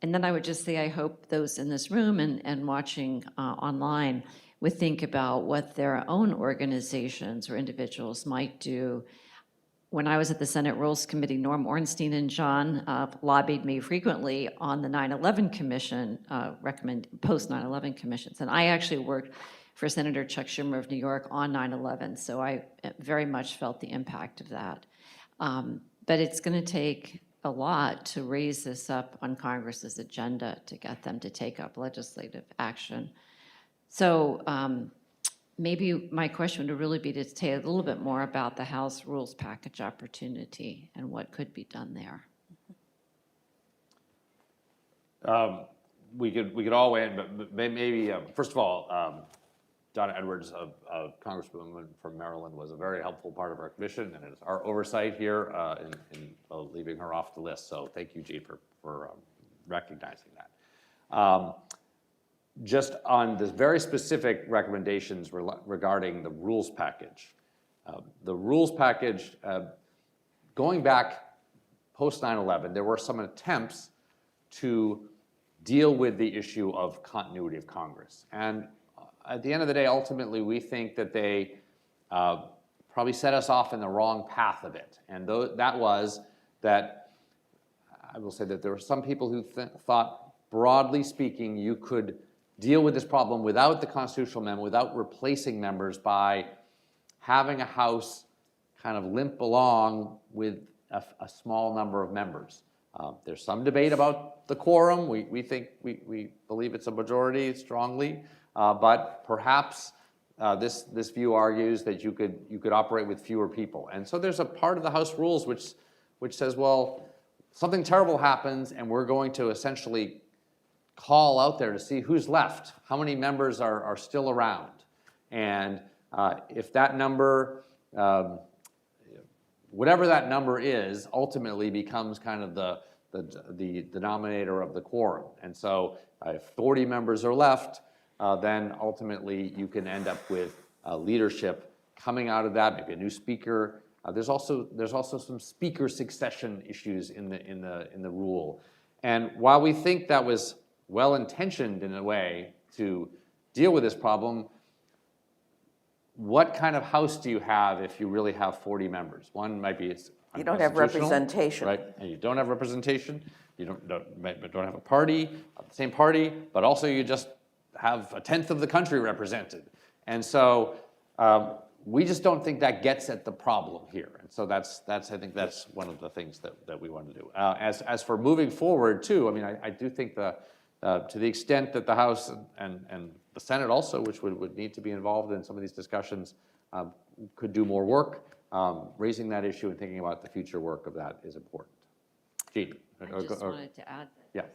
And then I would just say, I hope those in this room and watching online would think about what their own organizations or individuals might do. When I was at the Senate Rules Committee, Norm Ornstein and John lobbied me frequently on the 9/11 Commission, post 9/11 commissions. And I actually worked for Senator Chuck Schumer of New York on 9/11, so I very much felt the impact of that. But it's going to take a lot to raise this up on Congress's agenda to get them to take up legislative action. So maybe my question would really be to say a little bit more about the House Rules package opportunity and what could be done there. We could all weigh in, but maybe, first of all, Donna Edwards, a Congresswoman from Maryland, was a very helpful part of our commission, and it's our oversight here in leaving her off the list. So thank you, Jean, for recognizing that. Just on the very specific recommendations regarding the rules package. The rules package, going back post 9/11, there were some attempts to deal with the issue of continuity of Congress. And at the end of the day, ultimately, we think that they probably set us off in the wrong path of it. And that was that, I will say that there were some people who thought, broadly speaking, you could deal with this problem without the constitutional amendment, without replacing members, by having a House kind of limp along with a small number of members. There's some debate about the quorum. We think, we believe it's a majority strongly, but perhaps this view argues that you could operate with fewer people. And so there's a part of the House rules which says, well, something terrible happens and we're going to essentially call out there to see who's left, how many members are still around. And if that number, whatever that number is, ultimately becomes kind of the denominator of the quorum. And so if 40 members are left, then ultimately you can end up with leadership coming out of that, maybe a new speaker. There's also some speaker succession issues in the rule. And while we think that was well-intentioned in a way to deal with this problem, what kind of House do you have if you really have 40 members? One might be it's You don't have representation. right? And you don't have representation. You don't have a party, the same party, but also you just have a tenth of the country represented. And so we just don't think that gets at the problem here. And so I think that's one of the things that we want to do. As for moving forward too, I mean, I do think to the extent that the House and the Senate also, which would need to be involved in some of these discussions, could do more work. Raising that issue and thinking about the future work of that is important. Jean? I just wanted to add that. Yeah.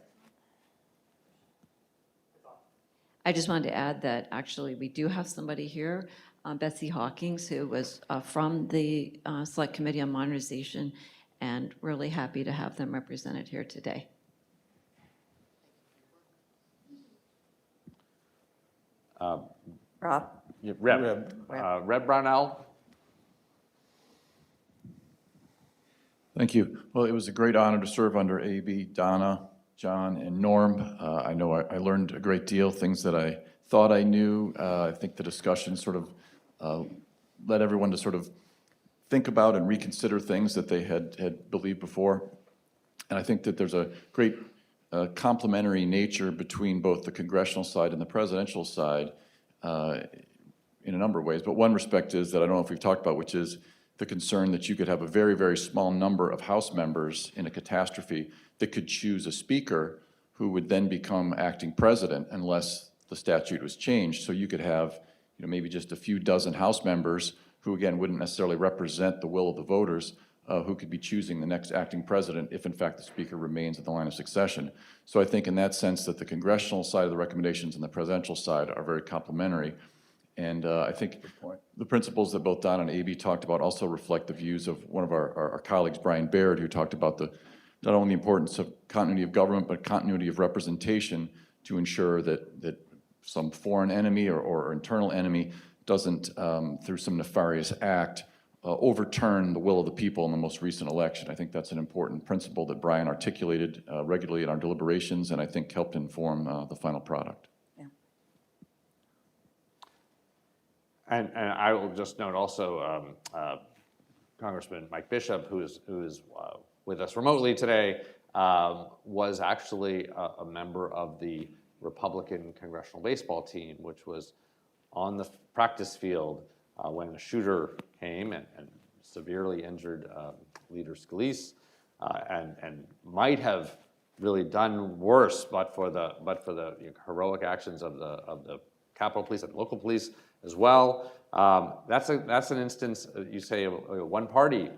I just wanted to add that actually we do have somebody here, Betsy Hawkins, who was from the Select Committee on Modernization, and really happy to have them represented here today. Rob? Yeah, Reb. Reb Brownell. Thank you. Well, it was a great honor to serve under AB, Donna, John, and Norm. I know I learned a great deal, things that I thought I knew. I think the discussion sort of led everyone to sort of think about and reconsider things that they had believed before. And I think that there's a great complementary nature between both the congressional side and the presidential side in a number of ways. But one respect is that I don't know if we've talked about, which is the concern that you could have a very, very small number of House members in a catastrophe that could choose a speaker who would then become acting president unless the statute was changed. So you could have, maybe just a few dozen House members who, again, wouldn't necessarily represent the will of the voters, who could be choosing the next acting president if, in fact, the speaker remains in the line of succession. So I think in that sense that the congressional side of the recommendations and the presidential side are very complementary. And I think the principles that both Don and AB talked about also reflect the views of one of our colleagues, Brian Baird, who talked about not only the importance of continuity of government, but continuity of representation to ensure that some foreign enemy or internal enemy doesn't, through some nefarious act, overturn the will of the people in the most recent election. I think that's an important principle that Brian articulated regularly in our deliberations, and I think helped inform the final product. And I will just note also, Congressman Mike Bishop, who is with us remotely today, was actually a member of the Republican congressional baseball team, which was on the practice field when a shooter came and severely injured Leader Scalise, and might have really done worse, but for the heroic actions of the Capitol Police and local police as well. That's an instance, you say, one party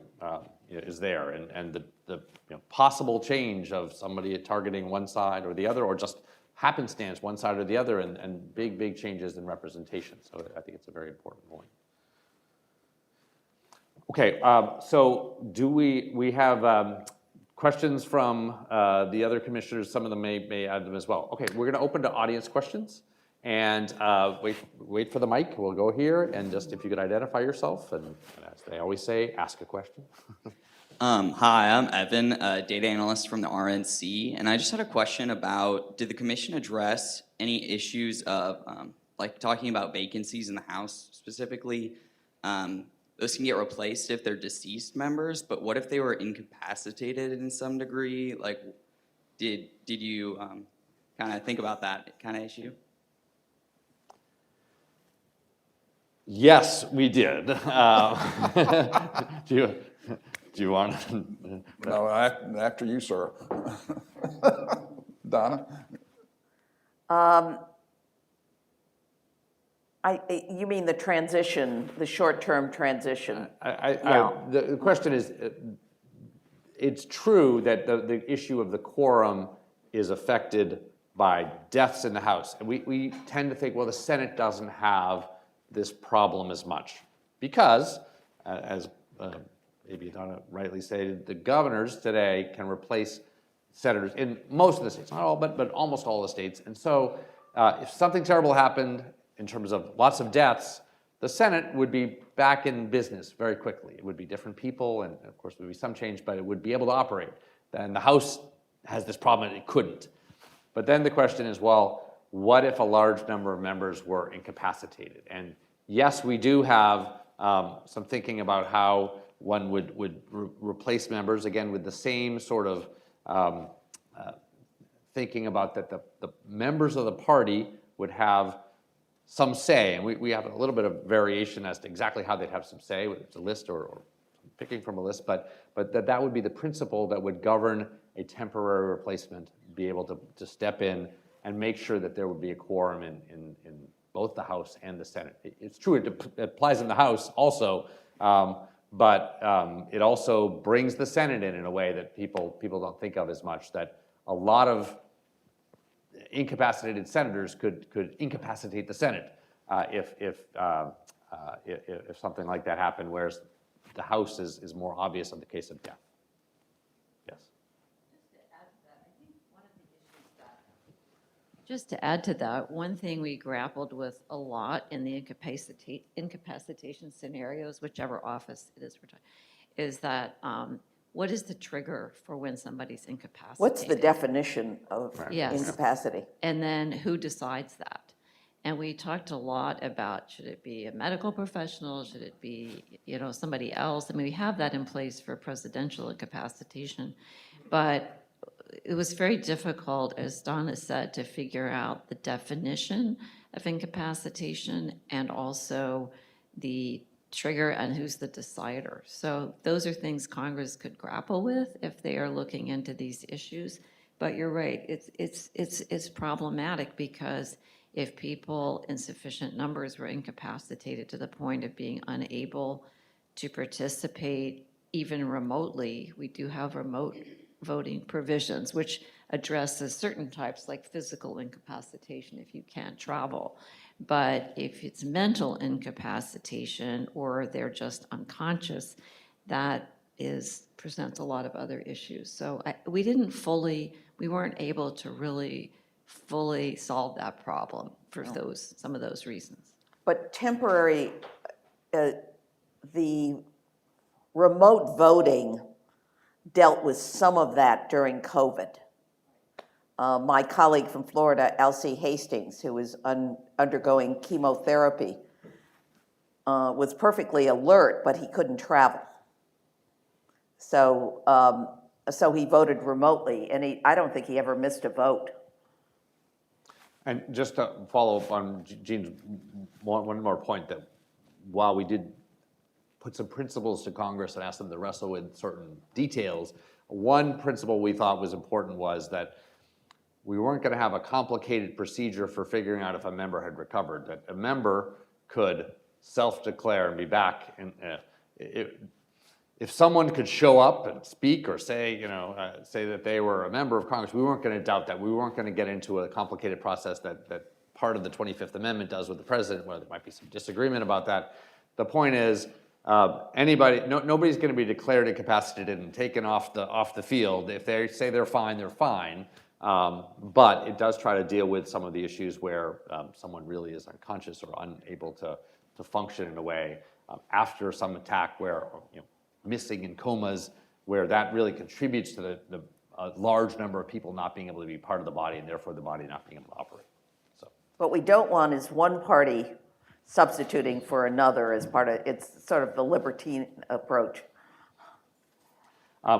is there, and the possible change of somebody targeting one side or the other, or just happenstance one side or the other, and big changes in representation. So I think it's a very important point. Okay, so do we have questions from the other commissioners? Some of them may add them as well. Okay, we're going to open to audience questions. And wait for the mic. We'll go here, and just if you could identify yourself, and as they always say, ask a question. Hi, I'm Evan, a data analyst from the RNC, and I just had a question about, did the commission address any issues of, like talking about vacancies in the House specifically? Those can get replaced if they're deceased members, but what if they were incapacitated in some degree? Like, did you kind of think about that kind of issue? Yes, we did. Do you want to? No, after you, sir. Donna? You mean the transition, the short-term transition? The question is, it's true that the issue of the quorum is affected by deaths in the House. And we tend to think, well, the Senate doesn't have this problem as much because, as maybe Donna rightly stated, the governors today can replace senators in most of the states, not all, but almost all the states. And so if something terrible happened in terms of lots of deaths, the Senate would be back in business very quickly. It would be different people, and of course there would be some change, but it would be able to operate. Then the House has this problem and it couldn't. But then the question is, well, what if a large number of members were incapacitated? And yes, we do have some thinking about how one would replace members, again, with the same sort of thinking about that the members of the party would have some say. And we have a little bit of variation as to exactly how they'd have some say, whether it's a list or picking from a list, but that would be the principle that would govern a temporary replacement, be able to step in and make sure that there would be a quorum in both the House and the Senate. It's true, it applies in the House also, but it also brings the Senate in a way that people don't think of as much, that a lot of incapacitated senators could incapacitate the Senate if something like that happened, whereas the House is more obvious in the case of death. Just to add to that, one thing we grappled with a lot in the incapacitation scenarios, whichever office it is, is that what is the trigger for when somebody's incapacitated? What's the definition of Yes. incapacity? And then who decides that? And we talked a lot about, should it be a medical professional? Should it be, somebody else? I mean, we have that in place for presidential incapacitation. But it was very difficult, as Donna said, to figure out the definition of incapacitation and also the trigger and who's the decider. So those are things Congress could grapple with if they are looking into these issues. But you're right, it's problematic because if people in sufficient numbers were incapacitated to the point of being unable to participate even remotely, we do have remote voting provisions, which addresses certain types like physical incapacitation if you can't travel. But if it's mental incapacitation or they're just unconscious, that presents a lot of other issues. So we weren't able to really fully solve that problem for some of those reasons. But temporary, the remote voting dealt with some of that during COVID. My colleague from Florida, Elsie Hastings, who was undergoing chemotherapy, was perfectly alert, but he couldn't travel. So he voted remotely, and I don't think he ever missed a vote. And just to follow up on Jean's one more point, that while we did put some principles to Congress and ask them to wrestle with certain details, one principle we thought was important was that we weren't going to have a complicated procedure for figuring out if a member had recovered, that a member could self-declare and be back. And if someone could show up and speak or say that they were a member of Congress, we weren't going to doubt that. We weren't going to get into a complicated process that part of the 25th Amendment does with the president, where there might be some disagreement about that. The point is, nobody's going to be declared incapacitated and taken off the field. If they say they're fine, they're fine. But it does try to deal with some of the issues where someone really is unconscious or unable to function in a way after some attack, where missing in comas, where that really contributes to the large number of people not being able to be part of the body and therefore the body not being able to operate. So, what we don't want is one party substituting for another as part of, it's sort of the libertine approach.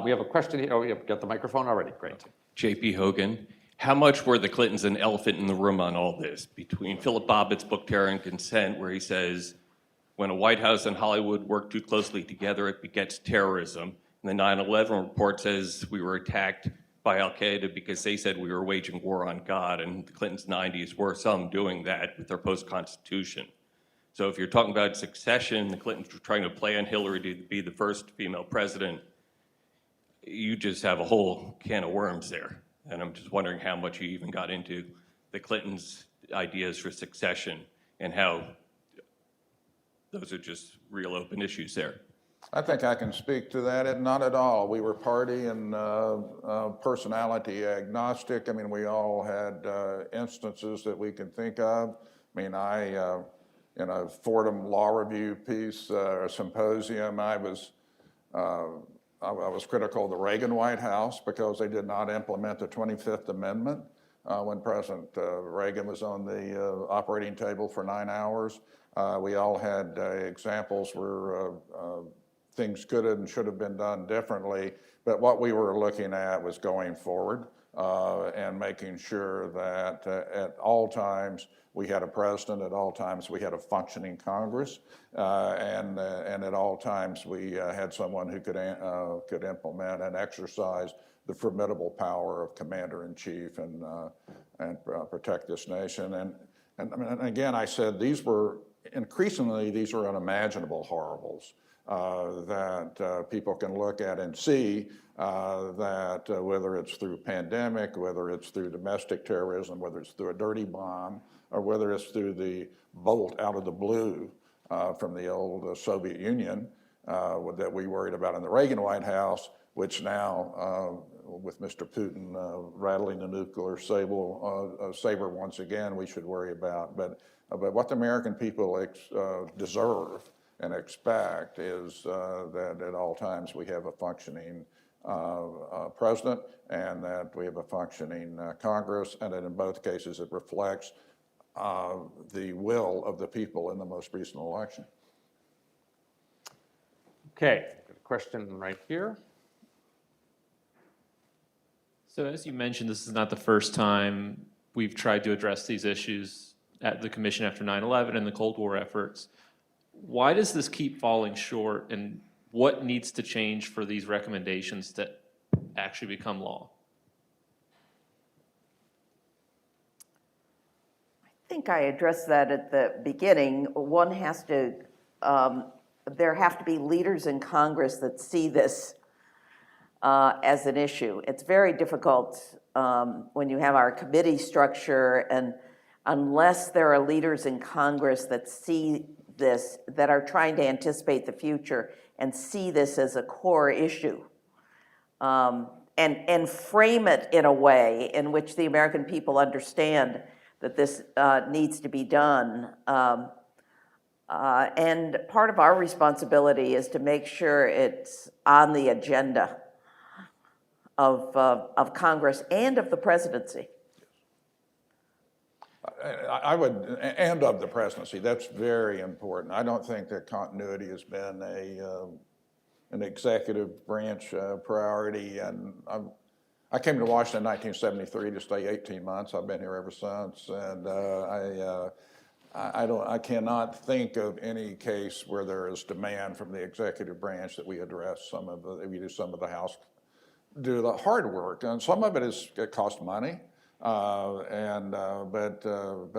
we have a question here. Oh, you've got the microphone already. Great. J.P. Hogan, how much were the Clintons an elephant in the room on all this? Between Philip Bobbitt's book, Terror and Consent, where he says, when a White House and Hollywood work too closely together, it begets terrorism. And the 9/11 report says we were attacked by Al-Qaeda because they said we were waging war on God, and the Clintons' 90s were some doing that with their post-Constitution. So if you're talking about succession, the Clintons were trying to play on Hillary to be the first female president, you just have a whole can of worms there. And I'm just wondering how much you even got into the Clintons' ideas for succession and how those are just real open issues there. I think I can speak to that. Not at all. We were party and personality agnostic. I mean, we all had instances that we can think of. I mean, in a Fordham Law Review piece, or symposium, I was critical of the Reagan White House because they did not implement the 25th Amendment when President Reagan was on the operating table for 9 hours. We all had examples where things could have and should have been done differently, but what we were looking at was going forward and making sure that at all times we had a president, at all times we had a functioning Congress, and at all times we had someone who could implement and exercise the formidable power of commander-in-chief and protect this nation. And again, I said increasingly these were unimaginable horribles that people can look at and see that whether it's through pandemic, whether it's through domestic terrorism, whether it's through a dirty bomb, or whether it's through the bolt out of the blue from the old Soviet Union that we worried about in the Reagan White House, which now, with Mr. Putin rattling the nuclear saber once again, we should worry about. But what the American people deserve and expect is that at all times we have a functioning president, and that we have a functioning Congress, and that in both cases it reflects the will of the people in the most recent election. Okay, got a question right here. So as you mentioned, this is not the first time we've tried to address these issues at the Commission after 9/11 and the Cold War efforts. Why does this keep falling short, and what needs to change for these recommendations to actually become law? I think I addressed that at the beginning. One has to, there have to be leaders in Congress that see this as an issue. It's very difficult when you have our committee structure, and unless there are leaders in Congress that see this, that are trying to anticipate the future and see this as a core issue, and frame it in a way in which the American people understand that this needs to be done. And part of our responsibility is to make sure it's on the agenda of Congress and of the presidency. I would, and of the presidency, that's very important. I don't think that continuity has been an executive branch priority, and I came to Washington in 1973 to stay 18 months. I've been here ever since, and I cannot think of any case where there is demand from the executive branch that we address we do some of the House, do the hard work, and some of it costs money. But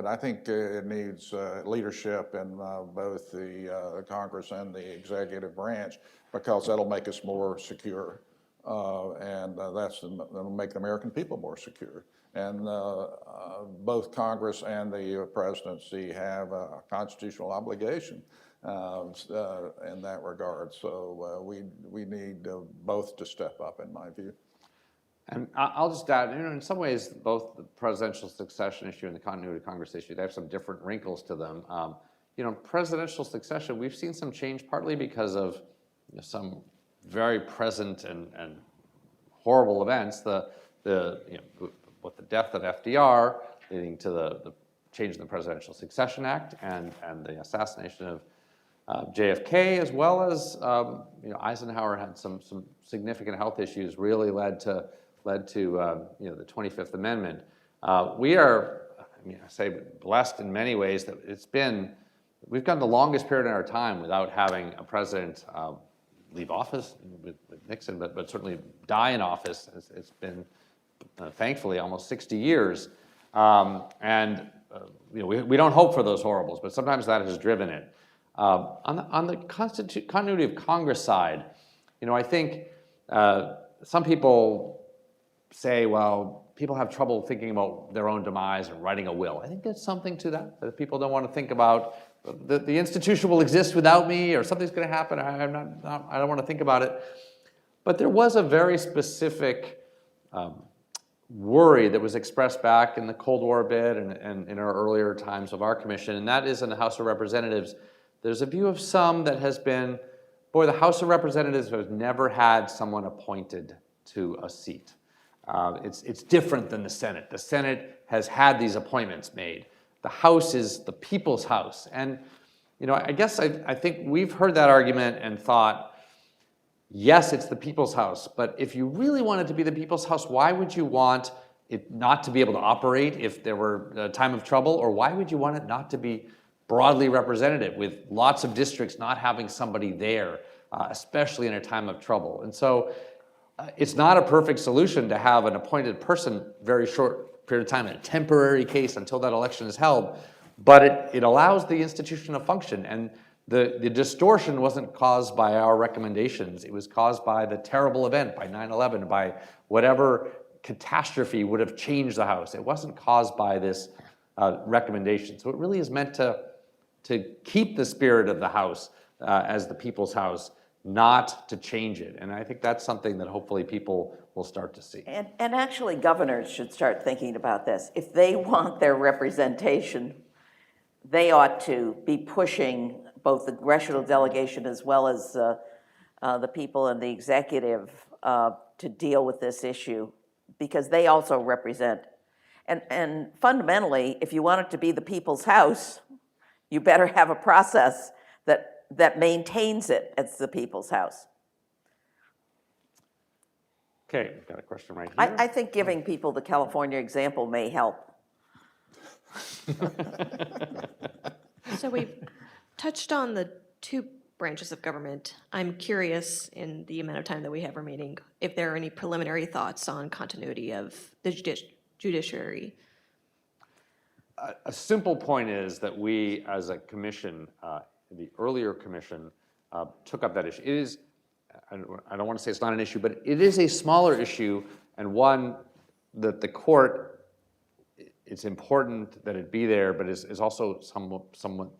I think it needs leadership in both the Congress and the executive branch, because that'll make us more secure, and that'll make the American people more secure. And both Congress and the presidency have a constitutional obligation in that regard. So we need both to step up, in my view. And I'll just add, in some ways, both the presidential succession issue and the continuity of Congress issue, they have some different wrinkles to them. Presidential succession, we've seen some change partly because of some very present and horrible events. With the death of FDR, leading to the change in the Presidential Succession Act, and the assassination of JFK, as well as Eisenhower had some significant health issues, really led to the 25th Amendment. We are, I say blessed in many ways that we've gone the longest period in our time without having a president leave office with Nixon, but certainly die in office. It's been thankfully almost 60 years. We don't hope for those horribles, but sometimes that has driven it. On the continuity of Congress side, I think some people say, well, people have trouble thinking about their own demise and writing a will. I think there's something to that people don't want to think about the institution will exist without me, or something's going to happen. I don't want to think about it. But there was a very specific worry that was expressed back in the Cold War a bit and in our earlier times of our commission, and that is in the House of Representatives. There's a view of some that has been, boy, the House of Representatives has never had someone appointed to a seat. It's different than the Senate. The Senate has had these appointments made. The House is the people's house. And, I guess I think we've heard that argument and thought, yes, it's the people's house, but if you really want it to be the people's house, why would you want it not to be able to operate if there were a time of trouble? Or why would you want it not to be broadly representative, with lots of districts not having somebody there, especially in a time of trouble? And so it's not a perfect solution to have an appointed person very short period of time in a temporary case until that election is held, but it allows the institution to function. And the distortion wasn't caused by our recommendations. It was caused by the terrible event, by 9/11, by whatever catastrophe would have changed the House. It wasn't caused by this recommendation. So it really is meant to keep the spirit of the House as the people's house, not to change it. And I think that's something that hopefully people will start to see. And actually, governors should start thinking about this. If they want their representation, they ought to be pushing both the congressional delegation as well as the people in the executive to deal with this issue, because they also represent. And fundamentally, if you want it to be the people's house, you better have a process that maintains it as the people's house. Okay, we've got a question right here. I think giving people the California example may help. So we've touched on the two branches of government. I'm curious, in the amount of time that we have remaining, if there are any preliminary thoughts on continuity of the judiciary. A simple point is that we, as a commission, the earlier commission, took up that issue. It is, I don't want to say it's not an issue, but it is a smaller issue, and one that the court, it's important that it be there, but is also somewhat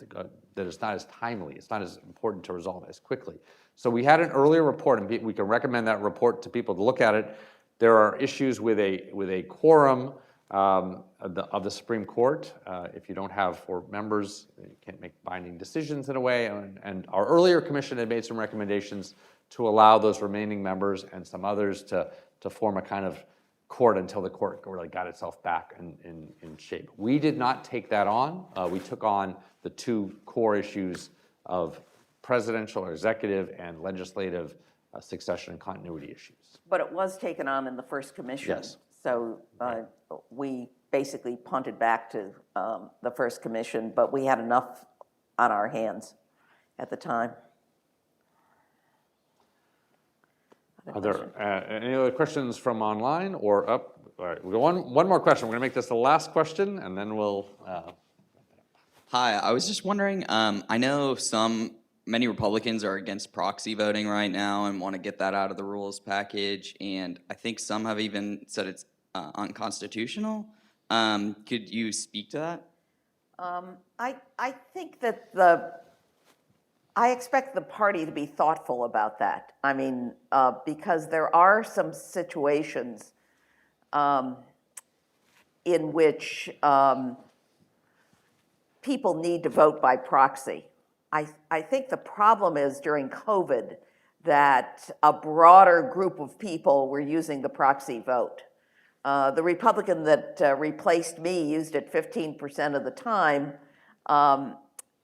that it's not as timely. It's not as important to resolve as quickly. So we had an earlier report, and we can recommend that report to people to look at it. There are issues with a quorum of the Supreme Court. If you don't have 4 members, you can't make binding decisions in a way. And our earlier commission had made some recommendations to allow those remaining members and some others to form a kind of court until the court really got itself back in shape. We did not take that on. We took on the 2 core issues of presidential or executive and legislative succession and continuity issues. But it was taken on in the first commission. Yes. So we basically punted back to the first commission, but we had enough on our hands at the time. Are there any other questions from online or up? All right, we'll go one more question. We're going to make this the last question, and then we'll. Hi, I was just wondering, I know many Republicans are against proxy voting right now and want to get that out of the rules package, and I think some have even said it's unconstitutional. Could you speak to that? I think that I expect the party to be thoughtful about that. I mean, because there are some situations in which people need to vote by proxy. I think the problem is during COVID that a broader group of people were using the proxy vote. The Republican that replaced me used it 15% of the time,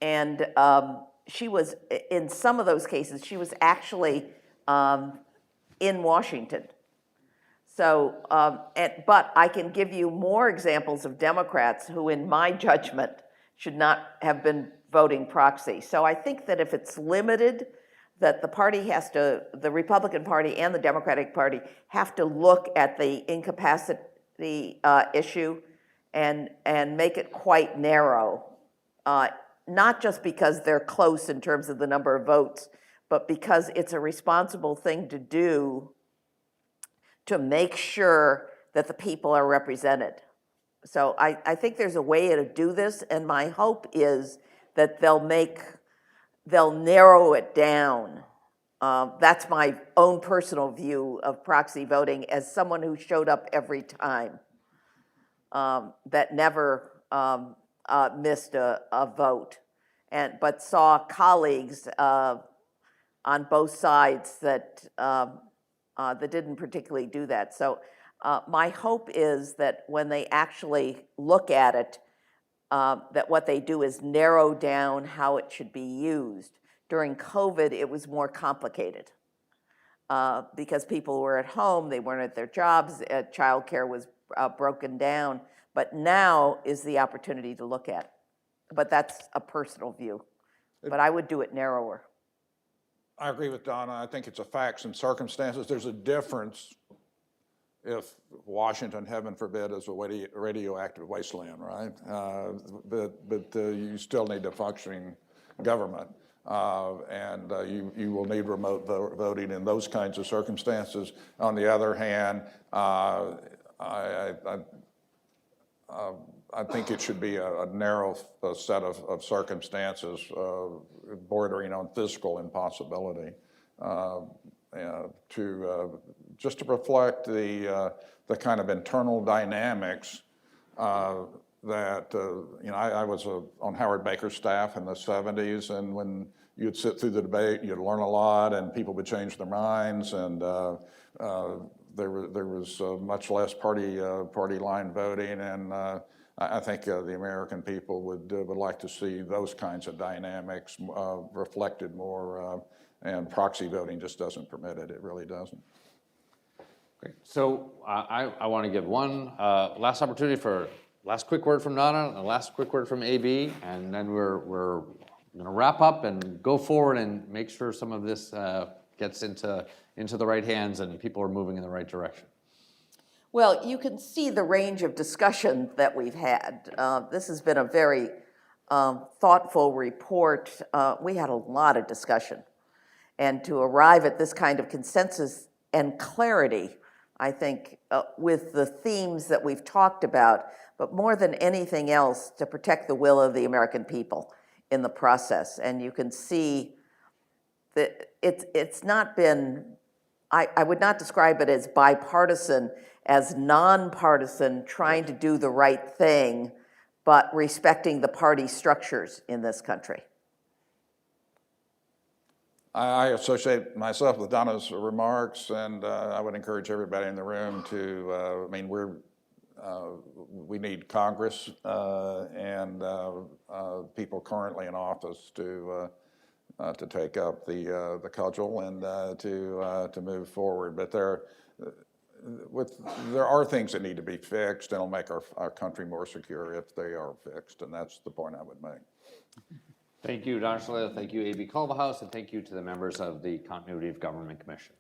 and she was, in some of those cases, she was actually in Washington. So, but I can give you more examples of Democrats who, in my judgment, should not have been voting proxy. So I think that if it's limited, that the party has to, the Republican Party and the Democratic Party have to look at the incapacity issue and make it quite narrow. Not just because they're close in terms of the number of votes, but because it's a responsible thing to do to make sure that the people are represented. So I think there's a way to do this, and my hope is that they'll narrow it down. That's my own personal view of proxy voting as someone who showed up every time, that never missed a vote, but saw colleagues on both sides that didn't particularly do that. So my hope is that when they actually look at it, that what they do is narrow down how it should be used. During COVID, it was more complicated because people were at home, they weren't at their jobs, childcare was broken down. But now is the opportunity to look at it. But that's a personal view. But I would do it narrower. I agree with Donna. I think it's a facts and circumstances. There's a difference if Washington, heaven forbid, is a radioactive wasteland, right? But you still need a functioning government. And you will need remote voting in those kinds of circumstances. On the other hand, I think it should be a narrow set of circumstances bordering on fiscal impossibility. just to reflect the kind of internal dynamics that, I was on Howard Baker's staff in the 70s, and when you'd sit through the debate, you'd learn a lot, and people would change their minds, and there was much less party line voting, and I think the American people would like to see those kinds of dynamics reflected more, and proxy voting just doesn't permit it. It really doesn't. Great. So I want to give one last opportunity for last quick word from Donna and a last quick word from AB, and then we're going to wrap up and go forward and make sure some of this gets into the right hands and people are moving in the right direction. Well, you can see the range of discussion that we've had. This has been a very thoughtful report. We had a lot of discussion. And to arrive at this kind of consensus and clarity, I think, with the themes that we've talked about, but more than anything else, to protect the will of the American people in the process. And you can see that it's not been, I would not describe it as bipartisan, as nonpartisan, trying to do the right thing, but respecting the party structures in this country. I associate myself with Donna's remarks, and I would encourage everybody in the room to, we need Congress and people currently in office to take up the cudgel and to move forward. But there are things that need to be fixed, and it'll make our country more secure if they are fixed, and that's the point I would make. Thank you, Dr. Shalala. Thank you, A.B. Culverhouse, and thank you to the members of the Continuity of Government Commission.